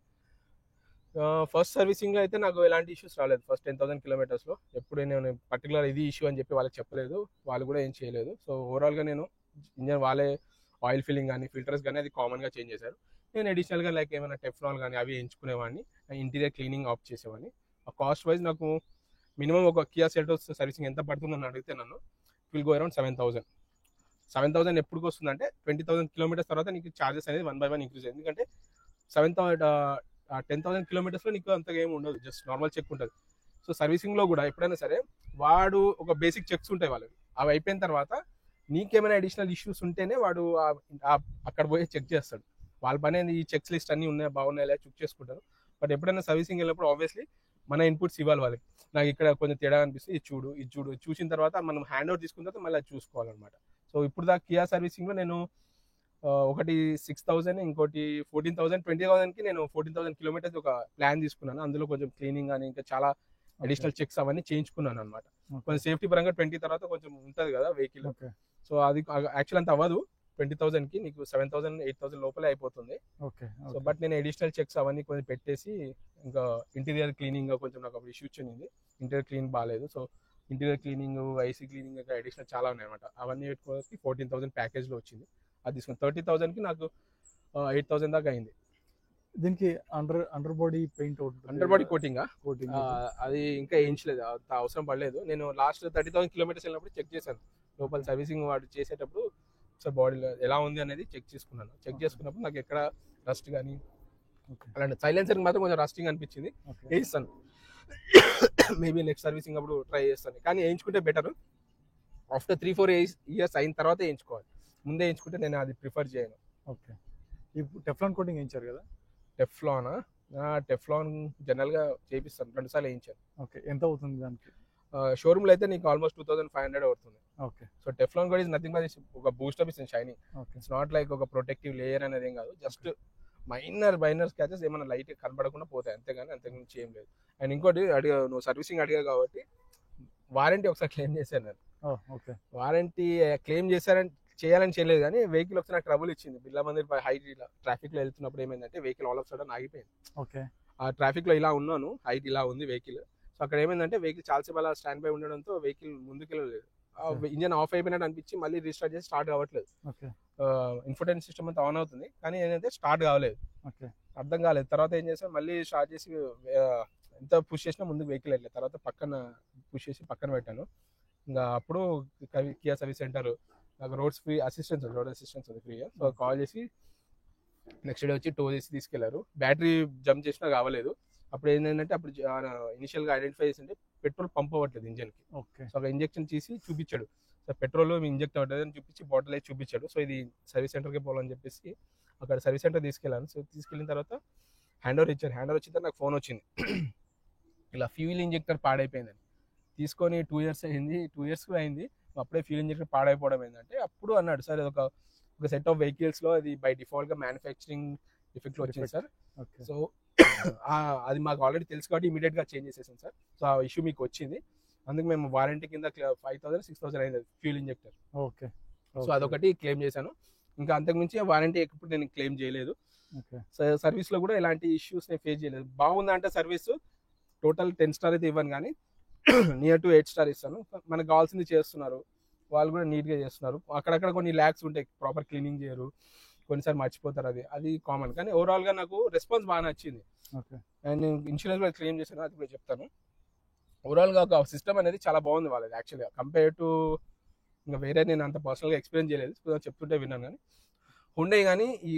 ఫస్ట్ సర్వీసింగ్లో అయితే నాకు ఎలాంటి ఇష్యూస్ రాలేదు. ఫస్ట్ 10,000 కిలోమీటర్స్లో ఎప్పుడు నేను పర్టికులర్ ఇది ఇష్యూ అని చెప్పి వాళ్ళకి చెప్పలేదు, వాళ్ళు కూడా ఏం చేయలేదు. సో ఓవరాల్గా నేను ఇంజన్ వాళ్ళే ఆయిల్ ఫిల్లింగ్ కానీ ఫిల్టర్స్ కానీ అది కామన్గా చేంజ్ చేశారు. నేను అడిషనల్గా లైక్ ఏమైనా టెఫ్లాన్ కానీ అవి ఎంచుకునేవాడిని, ఇంటీరియర్ క్లీనింగ్ ఆఫ్ చేసేవాడిని. ఆ కాస్ట్ వైజ్ నాకు మినిమం ఒక కియా సెల్టోస్ సర్వీసింగ్ ఎంత పడుతుందని అడిగితే నన్ను విల్ గో అరౌండ్ 7,000 ఎప్పుడు వస్తుందంటే 20,000 కిలోమీటర్స్ తర్వాత నీకు ఛార్జెస్ అనేది 1 by 1 ఇంక్రీజ్ అయ్యింది. ఎందుకంటే 10,000 కిలోమీటర్స్లో నీకు అంతగా ఏమి ఉండదు, జస్ట్ నార్మల్ చెక్ ఉంటుంది. సో సర్వీసింగ్లో కూడా ఎప్పుడైనా సరే వాడు ఒక బేసిక్ చెక్స్ ఉంటాయి వాళ్ళవి, అవి అయిపోయిన తర్వాత నీకేమైనా అడిషనల్ ఇష్యూస్ ఉంటేనే వాడు అక్కడ పోయి చెక్ చేస్తాడు. వాళ్ళ పని ఈ చెక్స్ లిస్ట్ అన్నీ ఉన్నాయా బాగున్నాయా చెక్ చేసుకుంటారు. బట్ ఎప్పుడైనా సర్వీసింగ్ వెళ్ళినప్పుడు ఆబ్వియస్లీ మన ఇన్పుట్స్ ఇవ్వాలి వాళ్ళకి. నాకు ఇక్కడ కొంచెం తేడా అనిపిస్తుంది, ఇది చూడు చూసిన తర్వాత మనం హ్యాండ్ ఓవర్ తీసుకున్న తర్వాత మళ్ళీ అది చూసుకోవాలన్నమాట. సో ఇప్పుడు దాకా కియా సర్వీసింగ్లో నేను ఒకటి 6,000, ఇంకోటి 14,000, 20,000కి నేను 14,000 కిలోమీటర్స్ ఒక ప్లాన్ తీసుకున్నాను. అందులో కొంచెం క్లీనింగ్ కానీ ఇంకా చాలా అడిషనల్ చెక్స్ అవన్నీ చేయించుకున్నాను అనమాట. కొంచెం సేఫ్టీ పరంగా 20 తర్వాత కొంచెం ఉంటుంది కదా వెహికల్. సో అది యాక్చువల్ అంత అవ్వదు, 20,000కి నీకు 7,000, 8,000 లోపలే అయిపోతుంది. సో బట్ నేను అడిషనల్ చెక్స్ అవన్నీ కొంచెం పెట్టేసి ఇంకా ఇంటీరియర్ క్లీనింగ్ కొంచెం నాకు అప్పుడు ఇష్యూ వచ్చింది, ఇంటీరియర్ క్లీన్ బాగాలేదు. So interior cleaning, IC cleaning ఇంకా అడిషనల్ చాలా ఉన్నాయి అనమాట. అవన్నీ పెట్టుకోవడానికి 14,000 ప్యాకేజ్లో వచ్చింది. అది తీసుకుని 30,000కి నాకు 8,000 దాకా అయింది. దీనికి under body paint, under body coating అది ఇంకా వేయించలేదు, అంత అవసరం పడలేదు. నేను లాస్ట్ 30,000 కిలోమీటర్స్ వెళ్ళినప్పుడు చెక్ చేశాను లోపల సర్వీసింగ్ వాడు చేసేటప్పుడు, సో బాడీలో ఎలా ఉంది అనేది చెక్ చేసుకున్నాను. చెక్ చేసుకున్నప్పుడు నాకు ఎక్కడ రస్ట్ కానీ అలాంటి సైలెన్సర్ మాత్రం కొంచెం రస్టింగ్ అనిపించింది, వేయిస్తాను. మేబీ నెక్స్ట్ సర్వీసింగ్ అప్పుడు ట్రై చేస్తాను. కానీ వేయించుకుంటే బెటర్, ఆఫ్టర్ 3-4 ఇయర్స్ అయిన తర్వాత వేయించుకోవాలి. ముందే వేయించుకుంటే నేను అది ప్రిఫర్ చేయను. ఓకే. ఇప్పుడు టెఫ్లాన్ కోటింగ్ వేయించారు కదా? టెఫ్లానా? టెఫ్లాన్ జనరల్గా చేపిస్తాను, 2 సార్లు వేయించాను. ఓకే. ఎంత అవుతుంది దానికి? షోరూమ్లో అయితే నీకు ఆల్మోస్ట్ 2500 అవుతుంది. ఓకే. సో టెఫ్లాన్ కూడా ఇస్ నథింగ్ బట్ ఒక బూస్టప్ ఇస్తుంది shining. Okay. It's not like ఒక ప్రొటెక్టివ్ లేయర్ అనేది ఏం కాదు, జస్ట్ మైనర్ స్క్రాచెస్ ఏమైనా లైట్ కనబడకుండా పోతాయి అంతేగాని అంతకుమించి ఏం లేదు. అండ్ ఇంకోటి నువ్వు సర్వీసింగ్ అడిగా కాబట్టి వారంటీ ఒకసారి క్లెయిమ్ చేశాను నేను. ఓకే. వారంటీ క్లెయిమ్ చేయాలని చేయలేదు, కానీ వెహికల్ ఒకసారి నాకు ట్రబుల్ ఇచ్చింది. బిర్లా మందిర్ హైట్ ఇలా ట్రాఫిక్ లో వెళ్తున్నప్పుడు ఏమైందంటే వెహికల్ ఆల్ ఆఫ్ సడన్ ఆగిపోయింది. ఓకే. ఆ ట్రాఫిక్ లో ఇలా ఉన్నాను, హైట్ ఇలా ఉంది వెహికల్. సో అక్కడ ఏమైందంటే వెహికల్ చాలాసేపు అలా స్టాండ్ బై ఉండడంతో వెహికల్ ముందుకెళ్ళలేదు. ఇంజన్ ఆఫ్ అయిపోయినట్టు అనిపించి మళ్ళీ రీస్టార్ట్ చేసి స్టార్ట్ కావట్లేదు. ఇన్ఫోటైన్మెంట్ సిస్టమ్ అంతా ఆన్ అవుతుంది కానీ ఏంటంటే స్టార్ట్ కావలేదు, అర్థం కాలేదు. తర్వాత ఏం చేసాం, మళ్ళీ స్టార్ట్ చేసి ఎంత పుష్ చేసినా ముందుకు వెహికల్ వెళ్ళలేదు. తర్వాత పక్కన పుష్ చేసి పక్కన పెట్టాను. ఇంకా అప్పుడు కియా సర్వీస్ సెంటర్ నాకు రోడ్ అసిస్టెన్స్ ఉంది ఫ్రీగా. సో కాల్ చేసి నెక్స్ట్ డే వచ్చి టో చేసి తీసుకెళ్లారు. బ్యాటరీ జంప్ చేసినా కావలేదు. అప్పుడు ఏంటంటే అప్పుడు ఇనిషియల్గా ఐడెంటిఫై చేసింటే పెట్రోల్ పంప్ అవ్వట్లేదు ఇంజన్కి. సో ఒక ఇంజెక్షన్ తీసి చూపించాడు, సో పెట్రోల్ ఇంజెక్ట్ అవ్వట్లేదు అని చూపించి బాటిల్ అయితే చూపించాడు. సో ఇది సర్వీస్ సెంటర్కి పోవాలని చెప్పేసి అక్కడ సర్వీస్ సెంటర్ తీసుకెళ్ళాను. సో తీసుకెళ్ళిన తర్వాత హ్యాండ్ ఓవర్ ఇచ్చారు. హ్యాండ్ ఓవర్ వచ్చిన తర్వాత నాకు ఫోన్ వచ్చింది, ఇలా ఫ్యూల్ ఇంజెక్టర్ పాడైపోయిందని. తీసుకొని 2 years అయింది, 2 years అయింది, అప్పుడే ఫ్యూల్ ఇంజెక్టర్ పాడైపోవడం ఏంటంటే అప్పుడు అన్నాడు సార్ ఒక సెట్ ఆఫ్ వెహికల్స్లో అది బై డిఫాల్ట్గా మ్యానుఫ్యాక్చరింగ్ డిఫెక్ట్లో వచ్చింది సార్. సో అది మాకు ఆల్రెడీ తెలుసు కాబట్టి ఇమీడియట్గా చేంజ్ చేసేసాం సార్. సో ఆ ఇష్యూ మీకు వచ్చింది, అందుకు మేము వారంటీ కింద 5,000-6,000 అయింది ఫ్యూల్ ఇంజెక్టర్. ఓకే. సో అదొకటి క్లెయిమ్ చేశాను. ఇంకా అంతకుమించి వారంటీ ఎప్పుడు నేను క్లెయిమ్ చేయలేదు. సర్వీస్లో కూడా ఎలాంటి ఇష్యూస్ నేను ఫేస్ చేయలేదు. బాగుందా అంటే సర్వీస్ టోటల్ 10 స్టార్ అయితే ఇవ్వను కానీ నియర్ టు 8 స్టార్ ఇస్తాను. మనకు కావాల్సింది చేస్తున్నారు, వాళ్ళు కూడా నీట్గా చేస్తున్నారు. అక్కడక్కడ కొన్ని ల్యాక్స్ ఉంటాయి, ప్రాపర్ క్లీనింగ్ చేయరు, కొన్నిసార్లు మర్చిపోతారు, అది కామన్. కానీ ఓవరాల్గా నాకు రెస్పాన్స్ బాగా నచ్చింది. అండ్ నేను ఇన్సూరెన్స్ కూడా క్లెయిమ్ చేశాను, అది కూడా చెప్తాను. ఓవరాల్గా ఒక సిస్టమ్ అనేది చాలా బాగుంది వాళ్ళది యాక్చువల్గా కంపేర్ టు ఇంకా వేరే నేను అంత పర్సనల్గా ఎక్స్పీరియన్స్ చేయలేదు, చెప్తుంటే విన్నాను. కానీ హుండై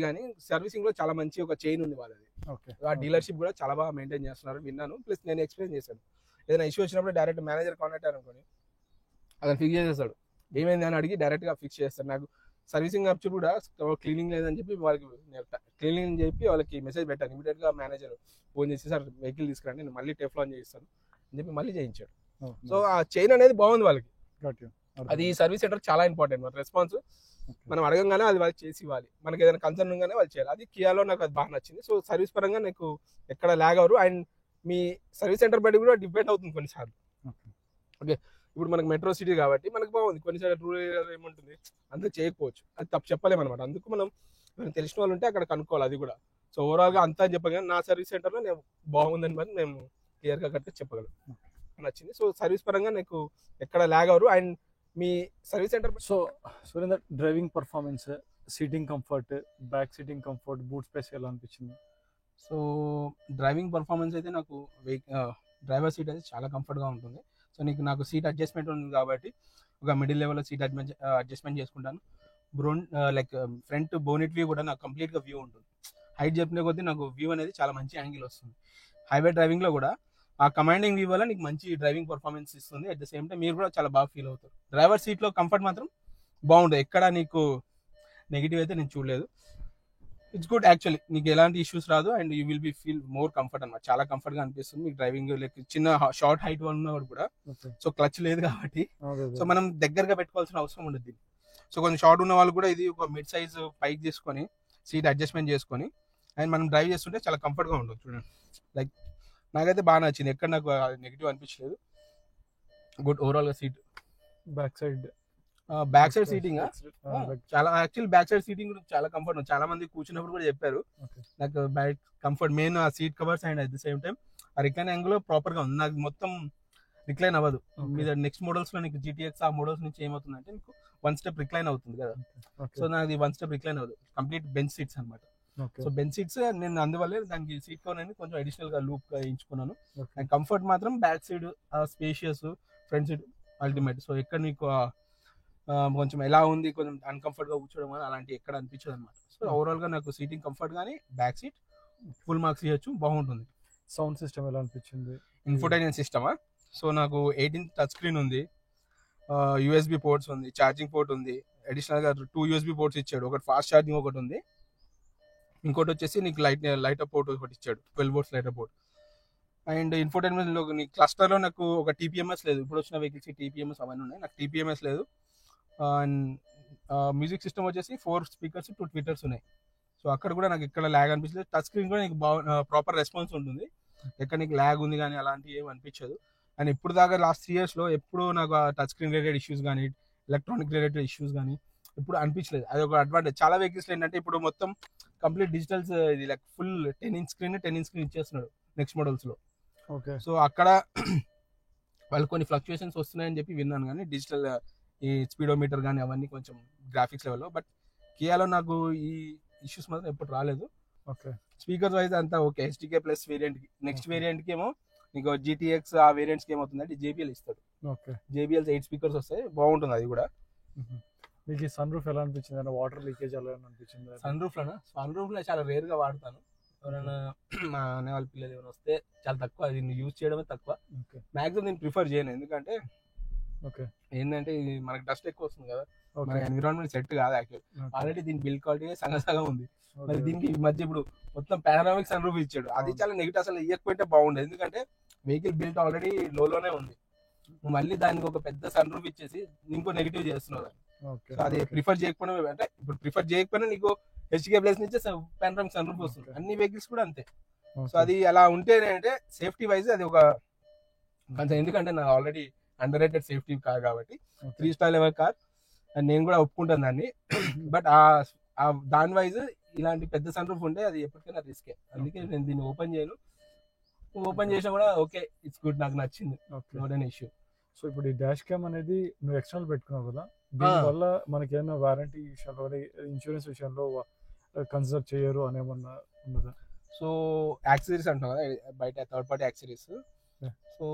కానీ సర్వీసింగ్లో చాలా మంచి ఒక చైన్ ఉంది వాళ్ళది. ఆ డీలర్షిప్ కూడా చాలా బాగా మెయింటైన్ చేస్తున్నారు విన్నాను, ప్లస్ నేను ఎక్స్పీరియన్స్ చేశాను. ఏదైనా ఇష్యూ వచ్చినప్పుడు డైరెక్ట్ మేనేజర్ కాంటాక్ట్ అనుకోని అతను ఫిక్స్ చేసేస్తాడు, ఏమైంది అని అడిగి డైరెక్ట్గా ఫిక్స్ చేస్తాడు. నాకు సర్వీసింగ్ అప్పుడు కూడా క్లీనింగ్ లేదని చెప్పి వాళ్ళకి క్లీనింగ్ చెప్పి వాళ్ళకి మెసేజ్ పెట్టాను. ఇమీడియట్గా మేనేజర్ ఫోన్ చేసి సార్ వెహికల్ తీసుకురండి, నేను మళ్ళీ టెఫ్లాన్ చేయిస్తాను అని చెప్పి మళ్ళీ చేయించాడు. సో ఆ చైన్ అనేది బాగుంది వాళ్ళకి. అది సర్వీస్ సెంటర్ చాలా ఇంపార్టెంట్. మన రెస్పాన్స్ మనం అడగంగానే అది వాళ్ళకి చేసి ఇవ్వాలి, మనకి ఏదైనా కన్సర్న్ ఉండగానే వాళ్ళు చేయాలి. అది కియాలో నాకు అది బాగా నచ్చింది. సో సర్వీస్ పరంగా నాకు ఎక్కడ lag hour. And me service centre బట్టి కూడా డిపెండ్ అవుతుంది కొన్నిసార్లు. ఓకే, ఇప్పుడు మనకు మెట్రో సిటీ కాబట్టి మనకు బాగుంది, కొన్నిసార్లు రూరల్ ఏరియా ఏముంటుంది అంత చేయకపోవచ్చు, అది తప్పు చెప్పలేము అనమాట. అందుకు మనం తెలిసిన వాళ్ళు ఉంటే అక్కడ కనుక్కోవాలి అది కూడా. సో ఓవరాల్గా అంతా చెప్పగానే నా సర్వీస్ సెంటర్లో నేను బాగుందని మరి మేము క్లియర్గా కరెక్ట్గా చెప్పగలం, నచ్చింది. సో సర్వీస్ పరంగా నాకు ఎక్కడ lag hour. And me service centre so Surender, driving performance, seating comfort, back seating comfort, boot space ఎలా అనిపించింది? సో డ్రైవింగ్ పర్ఫార్మెన్స్ అయితే నాకు డ్రైవర్ సీట్ అయితే చాలా కంఫర్ట్గా ఉంటుంది. సో నాకు సీట్ అడ్జస్ట్మెంట్ ఉంది కాబట్టి ఒక మిడిల్ లెవెల్లో సీట్ అడ్జస్ట్మెంట్ చేసుకుంటాను. లైక్ ఫ్రంట్ బోనెట్ వ్యూ కూడా నాకు కంప్లీట్గా వ్యూ ఉంటుంది. హైట్ చెప్పిన కొద్దీ నాకు వ్యూ అనేది చాలా మంచి యాంగిల్ వస్తుంది. హైవే డ్రైవింగ్లో కూడా ఆ కమాండింగ్ వ్యూ వల్ల నీకు మంచి డ్రైవింగ్ పర్ఫార్మెన్స్ ఇస్తుంది. అట్ ద సేమ్ టైం మీరు కూడా చాలా బాగా ఫీల్ అవుతారు. డ్రైవర్ సీట్లో కంఫర్ట్ మాత్రం బాగుంటుంది, ఎక్కడ నీకు నెగిటివ్ అయితే నేను చూడలేదు. ఇట్స్ గుడ్ యాక్చువల్లీ, నీకు ఎలాంటి ఇష్యూస్ రాదు. And you will be feel more comfort అనమాట, చాలా కంఫర్ట్గా అనిపిస్తుంది మీకు డ్రైవింగ్. లైక్ చిన్న షార్ట్ హైట్ ఉన్నవాడు కూడా, సో క్లచ్ లేదు కాబట్టి సో మనం దగ్గరగా పెట్టుకోవాల్సిన అవసరం ఉండదు. సో కొంచెం షార్ట్ ఉన్న వాళ్ళు కూడా ఇది ఒక మిడ్ సైజ్ పైకి తీసుకొని సీట్ అడ్జస్ట్మెంట్ చేసుకొని అండ్ మనం డ్రైవ్ చేస్తుంటే చాలా కంఫర్ట్గా ఉంటుంది. చూడండి, లైక్ నాకైతే బాగా నచ్చింది, ఎక్కడ నాకు నెగిటివ్ అనిపించలేదు. గుడ్ ఓవరాల్గా సీట్. బ్యాక్ సైడ్ సీటింగ్ చాలా యాక్చువల్ బ్యాక్ సైడ్ సీటింగ్ చాలా కంఫర్ట్. చాలా మంది కూర్చున్నప్పుడు కూడా చెప్పారు నాకు బ్యాక్ కంఫర్ట్, మెయిన్ ఆ seat covers and at the same time ఆ రిక్లైన్ యాంగిల్ ప్రాపర్ గా ఉంది. నాకు మొత్తం రిక్లైన్ అవ్వదు. మీద నెక్స్ట్ మోడల్స్ లో నీకు జీటీఎక్స్ ఆ మోడల్స్ నుంచి ఏమవుతుందంటే నీకు 1 step రిక్లైన్ అవుతుంది కదా. సో నాది 1 step రిక్లైన్ అవ్వదు, కంప్లీట్ బెంచ్ సీట్స్ అనమాట. సో బెంచ్ సీట్స్ నేను అందువల్లే దానికి సీట్ కవర్ అనేది కొంచెం అడిషనల్ గా లూప్ గా ఎంచుకున్నాను. అండ్ కంఫర్ట్ మాత్రం back side spacious, front side ultimate. So ఎక్కడ నీకు కొంచెం ఎలా ఉంది, కొంచెం అన్కంఫర్ట్ గా కూర్చోవడం కానీ అలాంటి ఎక్కడ అనిపించదు అనమాట. సో ఓవరాల్ గా నాకు సీటింగ్ కంఫర్ట్ కానీ బ్యాక్ సీట్ ఫుల్ మార్క్స్ ఇవ్వచ్చు, బాగుంటుంది. సౌండ్ సిస్టమ్ ఎలా అనిపించింది? ఇన్ఫోటైన్మెంట్ సిస్టమా? సో నాకు 18 టచ్ స్క్రీన్ ఉంది, యూఎస్బి పోర్ట్స్ ఉంది, ఛార్జింగ్ పోర్ట్ ఉంది, అడిషనల్ గా 2 USB పోర్ట్స్ ఇచ్చాడు. ఒకటి ఫాస్ట్ ఛార్జింగ్ ఒకటి ఉంది, ఇంకోటి వచ్చేసి నీకు లైట్ పోర్ట్ ఒకటి ఇచ్చాడు, 12 volts lighter port. And infotainment లో నీ క్లస్టర్ లో నాకు ఒక TPMS లేదు. ఇప్పుడు వచ్చిన వెహికల్స్ TPMS అవన్నీ ఉన్నాయి, నాకు TPMS లేదు. అండ్ మ్యూజిక్ సిస్టమ్ వచ్చేసి 4 స్పీకర్స్ 2 ట్విట్టర్స్ ఉన్నాయి. సో అక్కడ కూడా నాకు ఎక్కడ ల్యాగ్ అనిపించలేదు. టచ్ స్క్రీన్ కూడా నీకు ప్రాపర్ రెస్పాన్స్ ఉంటుంది, ఎక్కడ నీకు ల్యాగ్ ఉంది కానీ అలాంటివి ఏమి అనిపించదు. అండ్ ఇప్పుడు దాకా లాస్ట్ 3 years లో ఎప్పుడు నాకు టచ్ స్క్రీన్ రిలేటెడ్ ఇష్యూస్ కానీ ఎలక్ట్రానిక్ రిలేటెడ్ ఇష్యూస్ కానీ ఇప్పుడు అనిపించలేదు. అది ఒక అడ్వాంటేజ్. చాలా వెహికల్స్ ఏంటంటే ఇప్పుడు మొత్తం కంప్లీట్ డిజిటల్స్, ఇది లైక్ ఫుల్ 10 inch స్క్రీన్ ఇచ్చేస్తున్నాడు నెక్స్ట్ మోడల్స్ లో. ఓకే. సో అక్కడ వాళ్ళు కొన్ని ఫ్లక్చుయేషన్స్ వస్తున్నాయని చెప్పి విన్నాను, కానీ డిజిటల్ ఈ స్పీడోమీటర్ కానీ అవన్నీ కొంచెం గ్రాఫిక్స్ లెవెల్లో. బట్ కియాలో నాకు ఈ ఇష్యూస్ మాత్రం ఎప్పుడు రాలేదు. ఓకే. స్పీకర్స్ వైజ్ అంతా ఓకే. HDK ప్లస్ వేరియంట్ కి, నెక్స్ట్ వేరియంట్ కి ఏమో నీకు GTX ఆ వేరియంట్స్ కి ఏమవుతుందంటే JBL ఇస్తాడు. ఓకే. JBL 8 స్పీకర్స్ వస్తాయి, బాగుంటుంది అది కూడా. మీకు ఈ సన్ రూఫ్ ఎలా అనిపించింది? అంటే వాటర్ లీకేజ్ అలా అనిపించింది? సన్ రూఫ్ లో చాలా రేర్ గా వాడతాను. ఎవరైనా మా అనే వాళ్ళ పిల్లలు ఏమైనా వస్తే చాలా తక్కువ, దీన్ని యూజ్ చేయడమే తక్కువ. మాక్సిమం నేను ప్రిఫర్ చేయను, ఎందుకంటే ఏంటంటే ఇది మనకి డస్ట్ ఎక్కువ వస్తుంది కదా, మన ఎన్విరాన్మెంట్ సెట్ కాదు యాక్చువల్. ఆల్రెడీ దీని బిల్డ్ క్వాలిటీ సగం ఉంది, మరి దీనికి ఈ మధ్య ఇప్పుడు మొత్తం పానరామిక్ సన్ రూఫ్ ఇచ్చాడు. అది చాలా నెగిటివ్, అసలు ఇవ్వకపోతే బాగుండేది, ఎందుకంటే వెహికల్ బిల్ట్ ఆల్రెడీ లోనే ఉంది, మళ్ళీ దానికి ఒక పెద్ద సన్ రూఫ్ ఇచ్చేసి ఇంకో నెగిటివ్ చేస్తున్నావు. సో అది ప్రిఫర్ చేయకపోయినా, అంటే ఇప్పుడు ప్రిఫర్ చేయకపోయినా నీకు HDK ప్లస్ నుంచి పానరామిక్ సన్ రూఫ్ వస్తుంది, అన్ని వెహికల్స్ కూడా అంతే. సో అది అలా ఉంటేనే అంటే సేఫ్టీ వైజ్ అది ఒక కొంచెం, ఎందుకంటే నాకు already under rated safety car కాబట్టి 3 star లెవెల్ కార్, అండ్ నేను కూడా ఒప్పుకుంటాను దాన్ని. బట్ దాని వైజ్ ఇలాంటి పెద్ద సన్ రూఫ్ ఉంటే అది ఎప్పటికైనా రిస్కే, అందుకే నేను దీన్ని ఓపెన్ చేయను. ఓపెన్ చేసినా కూడా ఓకే, ఇట్స్ గుడ్, నాకు నచ్చింది, నోట్ ఎన్ ఇష్యూ. సో ఇప్పుడు ఈ డాష్ క్యామ్ అనేది నువ్వు ఎక్స్టర్నల్ పెట్టుకున్నావు కదా, దీనివల్ల మనకి ఏమైనా వారంటీ విషయంలో ఇన్సూరెన్స్ విషయంలో కన్సిడర్ చేయరు అనేమన్నా ఉన్నదా? సో యాక్సెసరీస్ అంటున్నావు కదా, బయట థర్డ్ పార్టీ యాక్సెసరీస్. సో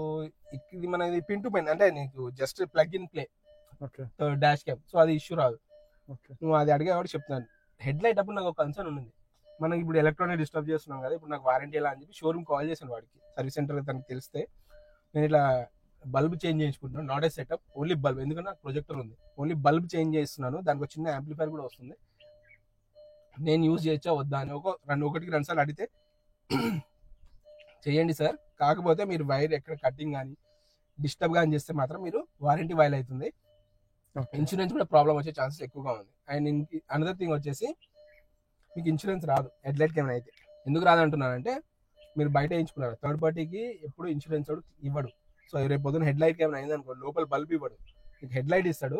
ఇది మనది పిన్ టు పిన్, అంటే నీకు just plug in play dash cam. So అది ఇష్యూ రాదు. నువ్వు అది అడిగే కాబట్టి చెప్తున్నాను. హెడ్ లైట్ అప్పుడు నాకు ఒక కన్సర్న్ ఉంది, మనకి ఇప్పుడు ఎలక్ట్రానిక్ డిస్టర్బ్ చేస్తున్నాం కదా, ఇప్పుడు నాకు వారంటీ ఎలా అని చెప్పి షోరూమ్ కాల్ చేశాను వాడికి, సర్వీస్ సెంటర్ తనకు తెలిస్తే. నేను ఇట్లా బల్బ్ చేంజ్ చేయించుకుంటున్నాను, not a setup, only bulb, ఎందుకంటే నాకు ప్రొజెక్టర్ ఉంది, ఓన్లీ బల్బ్ చేంజ్ చేస్తున్నాను, దానికి ఒక చిన్న యాంప్లిఫైర్ కూడా వస్తుంది, నేను యూజ్ చేయొచ్చా వద్దా అని ఒకటికి 2 సార్లు అడిగితే చేయండి సార్, కాకపోతే మీరు వైర్ ఎక్కడ కటింగ్ కానీ డిస్టర్బ్ కానీ చేస్తే మాత్రం మీరు వారంటీ వైల్ అవుతుంది, ఇన్సూరెన్స్ కూడా ప్రాబ్లం వచ్చే ఛాన్సెస్ ఎక్కువగా ఉంది. అండ్ అనదర్ థింగ్ వచ్చేసి మీకు ఇన్సూరెన్స్ రాదు హెడ్ లైట్ కెమెరా అయితే. ఎందుకు రాదంటున్నానంటే మీరు బయట వేయించుకున్నారు, థర్డ్ పార్టీకి ఎప్పుడు ఇన్సూరెన్స్ ఇవ్వడు. సో రేపు పొద్దున హెడ్ లైట్ కెమెరా అయింది అనుకో, లోపల బల్బ్ ఇవ్వడు, మీకు హెడ్ లైట్ ఇస్తాడు,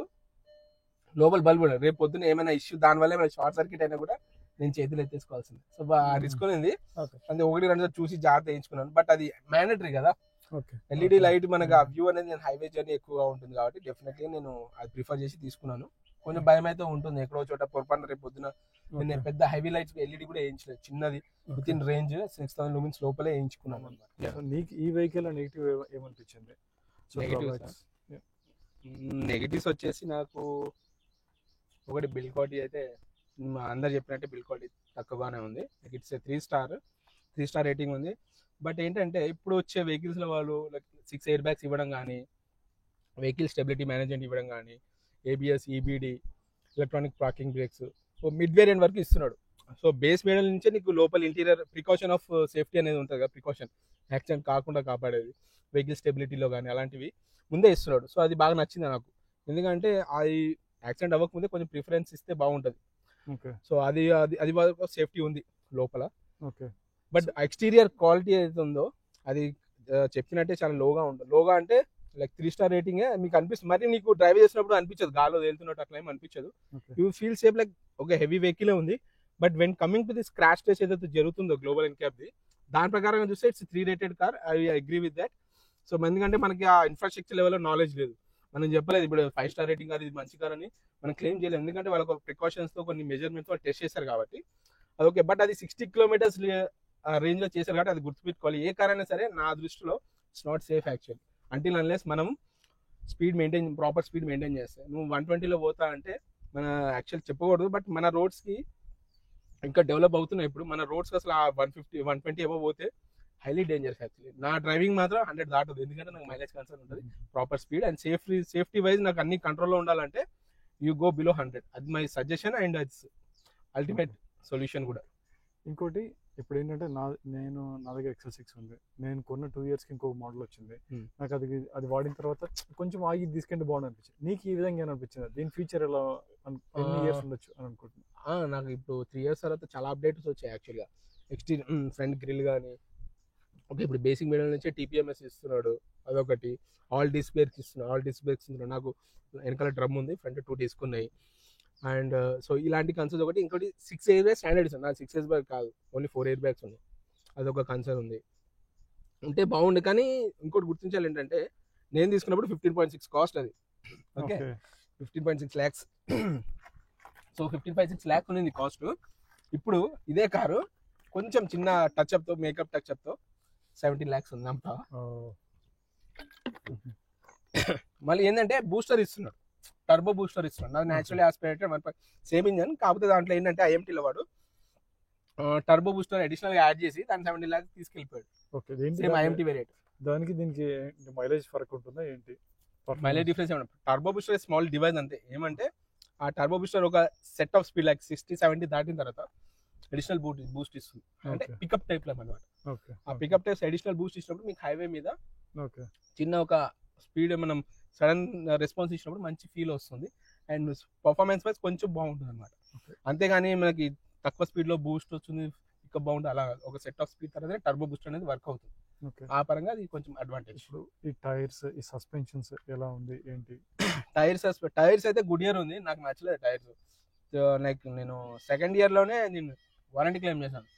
లోపల బల్బ్ ఇవ్వడు. రేపు పొద్దున ఏమైనా ఇష్యూ దానివల్ల ఏమైనా షార్ట్ సర్క్యూట్ అయినా కూడా నేను చేతులు ఎత్తేసుకోవాల్సింది. సో ఆ రిస్క్ ఉంది, అంటే 1-2 సార్లు చూసి జాగ్రత్త వేయించుకున్నాను. బట్ అది మ్యాండటరీ కదా, LED లైట్ మనకు ఆ వ్యూ అనేది, నేను హైవే జర్నీ ఎక్కువగా ఉంటుంది కాబట్టి డెఫినెట్లీ నేను అది ప్రిఫర్ చేసి తీసుకున్నాను. కొంచెం భయం అయితే ఉంటుంది, ఎక్కడో చోట పొరపాటు రేపు పొద్దున నేను పెద్ద హెవీ లైట్స్ LED కూడా వేయించలేదు, చిన్నది విత్ ఇన్ రేంజ్ 6000 lumens లోపలే వేయించుకున్నాను అన్నమాట. నీకు ఈ వెహికల్ నెగిటివ్ ఏమనిపించింది? నెగిటివ్స్ వచ్చేసి నాకు ఒకటి బిల్డ్ క్వాలిటీ అయితే అందరు చెప్పినట్టే బిల్డ్ క్వాలిటీ తక్కువగానే ఉంది. ఇట్స్ 3 star రేటింగ్ ఉంది. బట్ ఏంటంటే ఇప్పుడు వచ్చే వెహికల్స్ లో వాళ్ళు లైక్ 6 air bags ఇవ్వడం కానీ, వెహికల్ స్టెబిలిటీ మేనేజ్మెంట్ ఇవ్వడం కానీ, ABS, EBD, electronic parking brakes, so mid variant వరకు ఇస్తున్నాడు. సో బేస్ వేరియంట్ నుంచే నీకు లోపల ఇంటీరియర్ ప్రికాషన్ ఆఫ్ సేఫ్టీ అనేది ఉంటుంది కదా, ప్రికాషన్ యాక్సిడెంట్ కాకుండా కాపాడేది వెహికల్ స్టెబిలిటీలో కానీ అలాంటివి ముందే ఇస్తున్నాడు. సో అది బాగా నచ్చింది నాకు, ఎందుకంటే అది యాక్సిడెంట్ అవ్వకముందే కొంచెం ప్రిఫరెన్స్ ఇస్తే బాగుంటుంది. సో అది సేఫ్టీ ఉంది లోపల. బట్ ఎక్స్టీరియర్ క్వాలిటీ ఏదైతే ఉందో అది చెప్పినట్టే చాలా లోగా ఉంటుంది. లోగా అంటే లైక్ 3 star రేటింగ్ మీకు అనిపిస్తుంది, మరి నీకు డ్రైవ్ చేసినప్పుడు అనిపించదు, గాల్లో తేలుతున్నట్టు అట్లా ఏమి అనిపించదు. యూ ఫీల్ సేఫ్ లైక్ ఒక హెవీ వెహికల్ ఉంది. But when coming to this crash test ఏదైతే జరుగుతుందో గ్లోబల్ ఎన్క్యాప్ది, దాని ప్రకారంగా చూస్తే it's 3 rated car. I agree with that. So ఎందుకంటే మనకి ఆ ఇన్ఫ్రాస్ట్రక్చర్ లెవెల్లో నాలెడ్జ్ లేదు, మనం చెప్పలేదు ఇప్పుడు 5 star రేటింగ్ కార్ ఇది మంచి కార్ అని మనం క్లెయిమ్ చేయలేదు, ఎందుకంటే వాళ్ళకి ప్రికాషన్స్ తో కొన్ని మెజర్మెంట్స్ వాళ్ళు టెస్ట్ చేశారు కాబట్టి అది ఓకే. బట్ అది 60 kilometers రేంజ్ లో చేశారు కాబట్టి అది గుర్తుపెట్టుకోవాలి. ఏ కార్ అయినా సరే నా దృష్టిలో it's not safe actual until unless మనం ప్రాపర్ స్పీడ్ మెయింటైన్ చేస్తే. నువ్వు 120లో పోతా అంటే మన యాక్చువల్ చెప్పకూడదు, బట్ మన రోడ్స్ కి ఇంకా డెవలప్ అవుతున్నాయి. ఇప్పుడు మన రోడ్స్ అసలు ఆ 150-120 ఏవో పోతే హైలీ డేంజరస్ యాక్చువల్లీ. నా డ్రైవింగ్ మాత్రం 100 దాటదు, ఎందుకంటే నాకు మైలేజ్ కన్సర్న్ ఉంటుంది, proper speed and safety wise నాకు అన్ని కంట్రోల్లో ఉండాలంటే యూ గో బిలో 100. అది మై సజెషన్ అండ్ అది అల్టిమేట్ సొల్యూషన్ కూడా. ఇంకోటి ఇప్పుడు ఏంటంటే నా దగ్గర XL6 ఉంది. నేను కొన్న 2 ఇయర్స్కి ఇంకొక మోడల్ వచ్చింది. నాకు అది వాడిన తర్వాత కొంచెం ఆగి తీసుకుంటే బాగుంది అనిపించింది. నీకు ఈ విధంగా ఏమనిపించింది? దీని ఫీచర్ ఎలా ఎన్ని ఇయర్స్ ఉండొచ్చు అని అనుకుంటున్నాను. నాకు ఇప్పుడు 3 ఇయర్స్ తర్వాత చాలా అప్డేట్స్ వచ్చాయి యాక్చువల్గా. ఫ్రంట్ గ్రిల్ కానీ, ఓకే ఇప్పుడు బేసిక్ మోడల్ నుంచే TPMS ఇస్తున్నాడు, అదొకటి. ఆల్ డిస్క్ బ్రేక్స్ ఇస్తున్నాడు. నాకు వెనకాల డ్రమ్ ఉంది, ఫ్రంట్ 2 డిస్క్ ఉన్నాయి. అండ్ సో ఇలాంటి కన్సర్న్స్ ఒకటి. ఇంకోటి 6 ఎయిర్ బ్యాగ్ స్టాండర్డ్స్ ఉంది, నాకు 6 ఎయిర్ బ్యాగ్ కాదు, ఓన్లీ 4 ఎయిర్ బ్యాగ్స్ ఉన్నాయి. అదొక కన్సర్న్ ఉంది. ఉంటే బాగుండు. కానీ ఇంకోటి గుర్తించాలి ఏంటంటే, నేను తీసుకున్నప్పుడు 15.6 కాస్ట్ అది. Okay 15.6 lakhs. సో 15.6 lakhs ఉంది కాస్ట్. ఇప్పుడు ఇదే కారు కొంచెం చిన్న టచ్అప్తో, మేకప్ టచ్అప్తో 17 lakhs ఉంది అంతా. మళ్ళీ ఏంటంటే బూస్టర్ ఇస్తున్నాడు, టర్బో బూస్టర్ ఇస్తున్నాడు. నాకు న్యాచురల్ ఆస్పిరేటెడ్ సేమ్ ఇంజన్, కాకపోతే దాంట్లో ఏంటంటే IMTలో వాడు టర్బో బూస్టర్ అడిషనల్ గా యాడ్ చేసి దాని 17 lakhs తీసుకెళ్ళిపోయాడు. Same IMT variant. దానికి దీనికి మైలేజ్ ఫరక్ ఉంటుందా ఏంటి? మైలేజ్ డిఫరెన్స్ ఏమన్నా? టర్బో బూస్టర్ స్మాల్ డివైస్ అంతే. ఏమంటే ఆ టర్బో బూస్టర్ ఒక సెట్ ఆఫ్ స్పీడ్ లైక్ 60-70 దాటిన తర్వాత అడిషనల్ బూస్ట్ ఇస్తుంది. అంటే పికప్ టైప్ లో అనమాట. ఆ పికప్ టైప్స్ అడిషనల్ బూస్ట్ ఇచ్చినప్పుడు మీకు హైవే మీద చిన్న ఒక స్పీడ్ మనం సడన్ రెస్పాన్స్ ఇచ్చినప్పుడు మంచి ఫీల్ వస్తుంది. అండ్ పర్ఫార్మెన్స్ వైజ్ కొంచెం బాగుంటుంది అనమాట. అంతేగాని మనకి తక్కువ స్పీడ్ లో బూస్ట్ వస్తుంది, పికప్ బాగుంటుంది, అలా ఒక సెట్ ఆఫ్ స్పీడ్ తర్వాత టర్బో బూస్ట్ అనేది వర్క్ అవుతుంది. ఆ పరంగా అది కొంచెం అడ్వాంటేజ్. ఇప్పుడు ఈ టైర్స్, ఈ సస్పెన్షన్స్ ఎలా ఉంది ఏంటి? టైర్స్ అయితే గుడ్ ఇయర్ ఉంది, నాకు నచ్చలేదు టైర్స్. లైక్ నేను సెకండ్ ఇయర్ లోనే నేను వారంటీ క్లెయిమ్ చేశాను.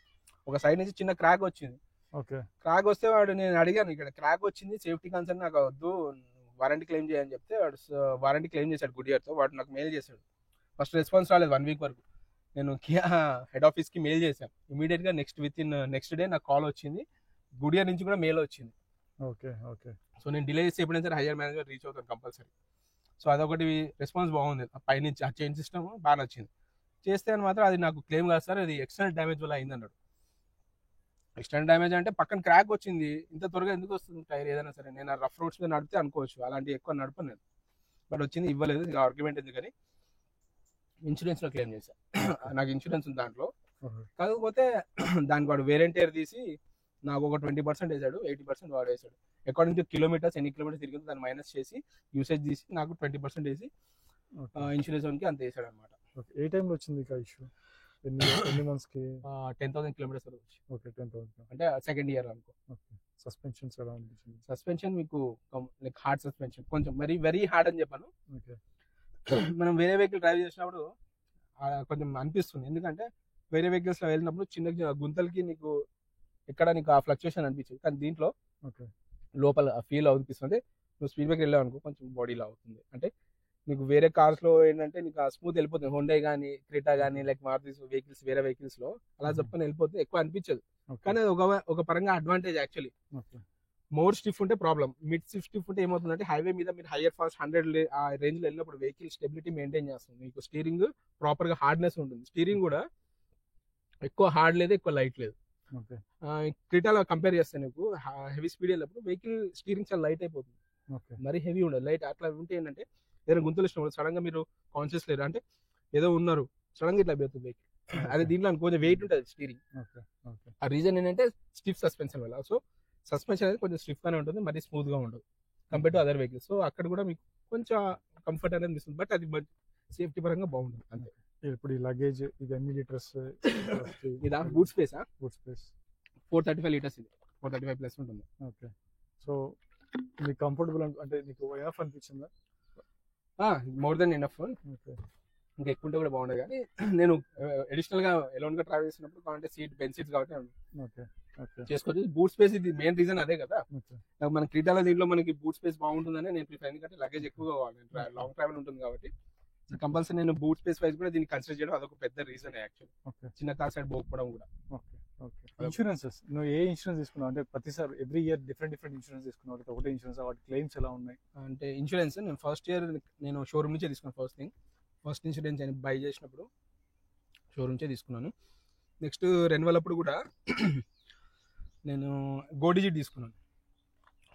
ఒక సైడ్ నుంచి చిన్న క్రాక్ వచ్చింది. క్రాక్ వస్తే వాడు, నేను అడిగాను ఇక్కడ క్రాక్ వచ్చింది, సేఫ్టీ కన్సర్న్ నాకు వద్దు, వారంటీ క్లెయిమ్ చేయని చెప్తే వాడు వారంటీ క్లెయిమ్ చేశాడు గుడ్ ఇయర్తో. వాడు నాకు మెయిల్ చేశాడు. ఫస్ట్ రెస్పాన్స్ రాలేదు 1 week వరకు. నేను కియా హెడ్ ఆఫీస్కి మెయిల్ చేశాను. ఇమీడియట్గా నెక్స్ట్ డే నాకు కాల్ వచ్చింది. గుడ్ ఇయర్ నుంచి కూడా మెయిల్ వచ్చింది. సో నేను డిలే చేసి ఎప్పుడైనా సరే హైయర్ మేనేజర్ రీచ్ అవుతాను కంపల్సరీ. సో అదొకటి రెస్పాన్స్ బాగుంది. పైనుంచి ఆ చైన్ సిస్టమ్ బాగా నచ్చింది. చేస్తే అని మాత్రం అది నాకు క్లెయిమ్ కాదు సార్, అది ఎక్స్టర్నల్ డ్యామేజ్ వల్ల అయింది అన్నాడు. ఎక్స్టర్నల్ డ్యామేజ్ అంటే పక్కన క్రాక్ వచ్చింది, ఇంత త్వరగా ఎందుకు వస్తుంది టైర్ ఏదైనా సరే. నేను రఫ్ రోడ్స్ మీద నడిపితే అనుకోవచ్చు, అలాంటి ఎక్కువ నడపను నేను. బట్ వచ్చింది, ఇవ్వలేదు. ఇంకా ఆర్గ్యుమెంట్ ఎందుకని ఇన్సూరెన్స్లో క్లెయిమ్ చేశాను. నాకు ఇన్సూరెన్స్ ఉంది దాంట్లో. కాకపోతే దానికి వాడు వేరెంటీర్ తీసి నాకు ఒక 20% వేసాడు, 80% వాడు వేసాడు. అకార్డింగ్ టు కిలోమీటర్స్, ఎన్ని కిలోమీటర్స్ తిరిగిందో దాన్ని మైనస్ చేసి యూసేజ్ తీసి నాకు 20% వేసి ఇన్సూరెన్స్ వానికి అంత వేసాడు అనమాట. ఏ టైంలో వచ్చింది ఇష్యూ? ఎన్ని మంత్స్కి? 10,000 kilometers వరకు వచ్చి. 10,000 అంటే సెకండ్ ఇయర్ అనుకో. సస్పెన్షన్స్ ఎలా అనిపించింది? సస్పెన్షన్ మీకు లైక్ హార్డ్ సస్పెన్షన్, కొంచెం వెరీ హార్డ్ అని చెప్పాను. మనం వేరే వెహికల్ డ్రైవ్ చేసినప్పుడు కొంచెం అనిపిస్తుంది. ఎందుకంటే వేరే వెహికల్స్లో వెళ్ళినప్పుడు చిన్న గుంతలకి నీకు నీకు ఆ ఫ్లక్చుయేషన్ అనిపించింది. కానీ దీంట్లో లోపల ఫీల్ అనిపిస్తుంది. నువ్వు స్పీడ్ బ్రేక్ వెళ్ళావు అనుకో కొంచెం బాడీలో అవుతుంది. అంటే నీకు వేరే కార్స్లో ఏంటంటే నీకు ఆ స్మూత్ వెళ్ళిపోతుంది. హోండా కానీ, క్రెటా కానీ, లైక్ మారుతి వెహికల్స్, వేరే వెహికల్స్లో అలా చెప్పని వెళ్ళిపోతుంది, ఎక్కువ అనిపించదు. కానీ అది ఒక పరంగా అడ్వాంటేజ్ యాక్చువల్లీ. మోర్ స్టిఫ్ ఉంటే ప్రాబ్లం, మిడ్ స్టిఫ్ ఉంటే ఏమవుతుందంటే హైవే మీద మీరు హైయర్ ఫాస్ట్ 100 ఆ రేంజ్లో వెళ్ళినప్పుడు వెహికల్ స్టెబిలిటీ మెయింటైన్ చేస్తుంది. మీకు స్టీరింగ్ ప్రాపర్గా హార్డ్నెస్ ఉంటుంది. స్టీరింగ్ కూడా ఎక్కువ హార్డ్ లేదు, ఎక్కువ లైట్ లేదు. క్రెటాలో కంపేర్ చేస్తే నీకు హెవీ స్పీడ్ వెళ్ళినప్పుడు వెహికల్ స్టీరింగ్ చాలా లైట్ అయిపోతుంది, మరీ హెవీ ఉండదు, లైట్. అట్లా ఉంటే ఏంటంటే ఏదైనా గుంతలు ఇచ్చినప్పుడు సడన్ గా మీరు కాన్షియస్ లేరు, అంటే ఏదో ఉన్నారు, సడన్ గా ఇట్లా పోతుంది వెహికల్. అదే దీంట్లో కొంచెం వెయిట్ ఉంటుంది స్టీరింగ్. ఆ రీజన్ ఏంటంటే స్టిఫ్ సస్పెన్షన్ వల్ల. సో సస్పెన్షన్ అనేది కొంచెం స్టిఫ్ గానే ఉంటుంది, మరీ స్మూత్ గా ఉండదు compare to other vehicles. So అక్కడ కూడా మీకు కొంచెం కంఫర్ట్ అనేది అనిపిస్తుంది, బట్ అది సేఫ్టీ పరంగా బాగుంటుంది అంతే. ఇప్పుడు ఈ లగేజ్ ఇది ఎన్ని లీటర్స్? ఇదా boot space? Boot space 435 liters. ఇది 435 ప్లస్ ఉంటుంది. ఓకే. సో మీకు కంఫర్టబుల్ అంటే నీకు ఎనఫ్ అనిపించిందా? More than enough. ఇంకా ఎక్కువ ఉంటే కూడా బాగుండదు, కానీ నేను అడిషనల్ గా ఎలోన్ గా ట్రావెల్ చేసినప్పుడు కావాలంటే సీట్ బెంచ్ సీట్స్ కాబట్టి చేసుకోవచ్చు. బూట్ స్పేస్ ఇది మెయిన్ రీజన్ అదే కదా. మన క్రీటాలో దీంట్లో మనకి బూట్ స్పేస్ బాగుంటుందని నేను ప్రిఫర్, ఎందుకంటే లగేజ్ ఎక్కువగా కావాలి, లాంగ్ ట్రావెల్ ఉంటుంది కాబట్టి. కంపల్సరీ నేను బూట్ స్పేస్ వైజ్ కూడా దీన్ని కన్సిడర్ చేయడం అదొక పెద్ద రీజన్ యాక్చువల్. చిన్న కార్ సైడ్ పోకపోవడం కూడా. ఇన్సూరెన్సెస్ నువ్వు ఏ ఇన్సూరెన్స్ తీసుకున్నావు? అంటే ప్రతిసారి ఎవ్రీ ఇయర్ డిఫరెంట్ ఇన్సూరెన్స్ తీసుకున్నావు, ఒకటే ఇన్సూరెన్స్, వాటి క్లెయిమ్స్ ఎలా ఉన్నాయి? అంటే ఇన్సూరెన్స్ నేను ఫస్ట్ ఇయర్ నేను షోరూమ్ నుంచే తీసుకున్నాను. ఫస్ట్ ఇన్సూరెన్స్ నేను బై చేసినప్పుడు షోరూమ్ నుంచే తీసుకున్నాను. నెక్స్ట్ రెన్యువల్ అప్పుడు కూడా నేను గో డిజిట్ తీసుకున్నాను.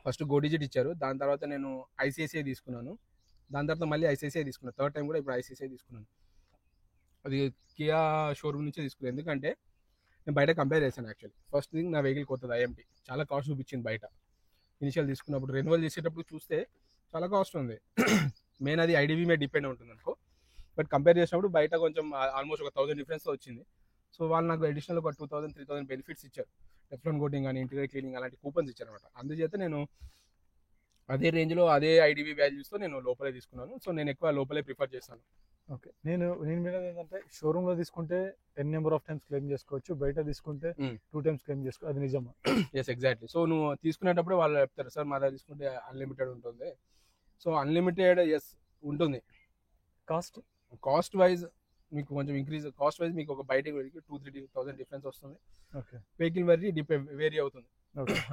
ఫస్ట్ గో డిజిట్ ఇచ్చారు, దాని తర్వాత నేను ICICI తీసుకున్నాను. దాని తర్వాత మళ్ళీ ఐసీఐసీఐ తీసుకున్నాను. థర్డ్ టైం కూడా ఇప్పుడు ఐసీఐసీఐ తీసుకున్నాను. అది కియా షోరూమ్ నుంచే తీసుకున్నాను. ఎందుకంటే నేను బయట కంపేర్ చేశాను యాక్చువల్లీ. ఫస్ట్ థింగ్ నా వెహికల్ కొత్తది ఐఎంటీ, చాలా కాస్ట్ చూపించింది బయట. ఇనిషియల్ తీసుకున్నప్పుడు రెన్యువల్ చేసేటప్పుడు చూస్తే చాలా కాస్ట్ ఉంది. మెయిన్ అది ఐడివి మీద డిపెండ్ ఉంటుంది అనుకో. బట్ కంపేర్ చేసినప్పుడు బయట కొంచెం ఆల్మోస్ట్ ఒక 1000 డిఫరెన్స్ వచ్చింది. సో వాళ్ళు నాకు అడిషనల్ ఒక 2000, 3000 బెనిఫిట్స్ ఇచ్చారు. టెఫ్లాన్ కోటింగ్ కానీ, ఇంటీరియర్ క్లీనింగ్ అలాంటి కూపన్స్ ఇచ్చారు అనమాట. అందుచేత నేను అదే రేంజ్లో అదే ఐడివి వాల్యూస్తో నేను లోపలే తీసుకున్నాను. సో నేను ఎక్కువ లోపలే ప్రిఫర్ చేస్తాను. ఓకే, నేను వినేది ఏంటంటే షోరూమ్ లో తీసుకుంటే N number of times claim చేసుకోవచ్చు, బయట తీసుకుంటే 2 times క్లెయిమ్ చేసుకో, అది నిజమా? Yes, exactly. సో నువ్వు తీసుకునేటప్పుడు వాళ్ళు చెప్తారు, సార్ మా దగ్గర తీసుకుంటే అన్లిమిటెడ్ ఉంటుంది. సో అన్లిమిటెడ్ ఎస్ ఉంటుంది. కాస్ట్ వైజ్ మీకు కొంచెం ఇంక్రీజ్, కాస్ట్ వైజ్ మీకు ఒక బయటకి 2-3,000 డిఫరెన్స్ వస్తుంది. ఓకే, వెహికల్ వేరీ అవుతుంది.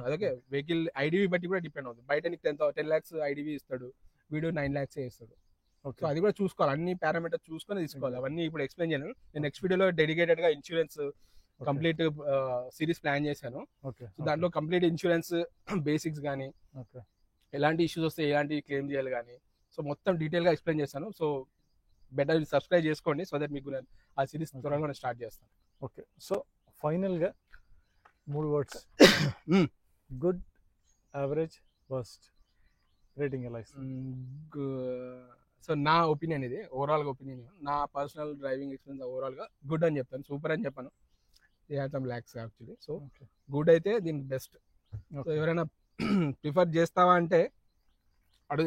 అదే వెహికల్ ఐడివి బట్టి కూడా డిపెండ్ అవుతుంది. బయట నీకు 10 lakhs ఐడివి ఇస్తాడు, వీడియో 9 lakhs ఇస్తాడు. సో అది కూడా చూసుకోవాలి, అన్ని పారామీటర్స్ చూసుకొని తీసుకోవాలి. అవన్నీ ఇప్పుడు ఎక్స్ప్లెయిన్ చేయను. నేను నెక్స్ట్ వీడియోలో డెడికేటెడ్ గా ఇన్సూరెన్స్ కంప్లీట్ సిరీస్ ప్లాన్ చేశాను. సో దాంట్లో కంప్లీట్ ఇన్సూరెన్స్ బేసిక్స్ కానీ, ఎలాంటి ఇష్యూస్ వస్తే ఎలాంటి క్లెయిమ్ చేయాలి కానీ, సో మొత్తం డీటెయిల్ గా ఎక్స్ప్లెయిన్ చేశాను. సో బెటర్ సబ్స్క్రైబ్ చేసుకోండి, సో దట్ మీకు ఆ సిరీస్ త్వరగా స్టార్ట్ చేస్తాను. ఓకే, సో ఫైనల్ గా 3 words: good, average, worst rating ఎలా ఇస్తుంది? సో నా ఒపీనియన్ ఇది, ఓవరాల్ గా ఒపీనియన్, నా పర్సనల్ డ్రైవింగ్ ఎక్స్పీరియన్స్ ఓవరాల్ గా గుడ్ అని చెప్తాను. సూపర్ అని చెప్పాను, some lakhs actually. So good అయితే దీనికి బెస్ట్. సో ఎవరైనా ప్రిఫర్ చేస్తావా అంటే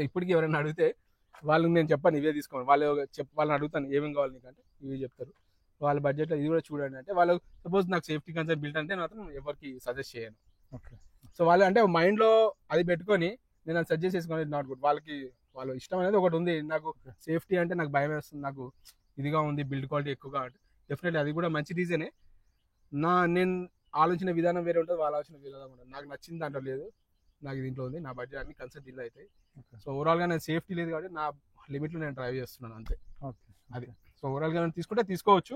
ఇప్పటికి ఎవరైనా అడిగితే వాళ్ళకి నేను చెప్పాను ఇవే తీసుకోండి. వాళ్ళని అడుగుతాను ఏమేమి కావాలి నీకు అంటే ఇవి చెప్తారు. వాళ్ళ బడ్జెట్లో ఇది కూడా చూడండి అంటే, వాళ్ళు సపోజ్ నాకు సేఫ్టీ కన్సర్న్ బిల్ట్ అంటే మాత్రం ఎవరికి సజెస్ట్ చేయను. సో వాళ్ళు అంటే మైండ్లో అది పెట్టుకొని నేను అది సజెస్ట్ చేసుకోవాలి, నాట్ గుడ్. వాళ్ళ ఇష్టం అనేది ఒకటి ఉంది. నాకు సేఫ్టీ అంటే నాకు భయం వేస్తుంది, నాకు ఇదిగా ఉంది, బిల్డ్ క్వాలిటీ ఎక్కువగా అంటే డెఫినెట్లీ అది కూడా మంచి రీజనే. నేను ఆలోచన విధానం వేరే ఉంటుంది, వాళ్ళ ఆలోచన విధానం ఉంటుంది. నాకు నచ్చింది దాంట్లో లేదు, నాకు దీంట్లో ఉంది, నా బడ్జెట్ అన్ని కన్సర్న్ డీల్ అవుతాయి. సో ఓవరాల్గా నేను సేఫ్టీ లేదు కాబట్టి నా లిమిట్లో నేను డ్రైవ్ చేస్తున్నాను అంతే. అది సో ఓవరాల్గా నేను తీసుకుంటే తీసుకోవచ్చు.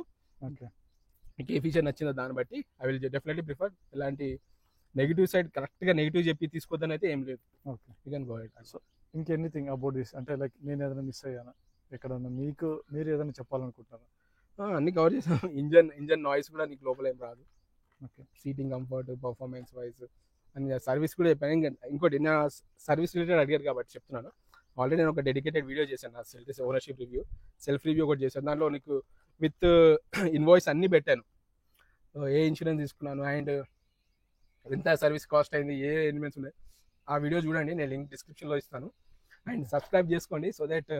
మీకు ఏ ఫీచర్ నచ్చిందో దాన్ని బట్టి ఐ విల్ డెఫినెట్లీ ప్రిఫర్. ఇలాంటి నెగిటివ్ సైడ్ కరెక్ట్గా నెగిటివ్ చెప్పి తీసుకోవద్దని అయితే ఏం లేదు. Okay, you can go ahead. So ఇంకెనీథింగ్ అబౌట్ దిస్ అంటే లైక్ నేను ఏదైనా మిస్ అయ్యానా ఎక్కడన్నా, మీరు ఏదైనా చెప్పాలనుకుంటున్నారా? అన్ని కవర్ చేసాం. ఇంజన్ నాయిస్ కూడా నీకు లోపల ఏం రాదు. Okay, seating comfort, performance wise and service కూడా చెప్పాను. ఇంకోటి నా సర్వీస్ రిలేటెడ్ అడిగారు కాబట్టి చెప్తున్నాను. ఆల్రెడీ నేను ఒక డెడికేటెడ్ వీడియో చేశాను, నా ఓనర్షిప్ రివ్యూ, సెల్ఫ్ రివ్యూ ఒకటి చేశాను. దాంట్లో నీకు విత్ ఇన్వాయిస్ అన్నీ పెట్టాను, ఏ ఇన్సూరెన్స్ తీసుకున్నాను అండ్ ఎంత సర్వీస్ కాస్ట్ అయింది, ఏ ఎలిమెంట్స్ ఉన్నాయి. ఆ వీడియో చూడండి, నేను లింక్ డిస్క్రిప్షన్లో ఇస్తాను. అండ్ సబ్స్క్రైబ్ చేసుకోండి, సో దట్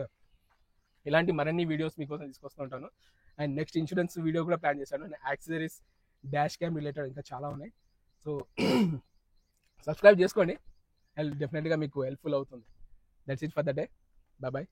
ఇలాంటి మరిన్ని వీడియోస్ మీకోసం తీసుకొస్తూ ఉంటాను. అండ్ నెక్స్ట్ ఇన్సూరెన్స్ వీడియో కూడా ప్లాన్ చేశాను, యాక్సెసరీస్, డాష్ క్యామ్ రిలేటెడ్ ఇంకా చాలా ఉన్నాయి. సో సబ్స్క్రైబ్ చేసుకోండి, డెఫినెట్గా మీకు హెల్ప్ఫుల్ అవుతుంది. That's it for the day. Bye bye.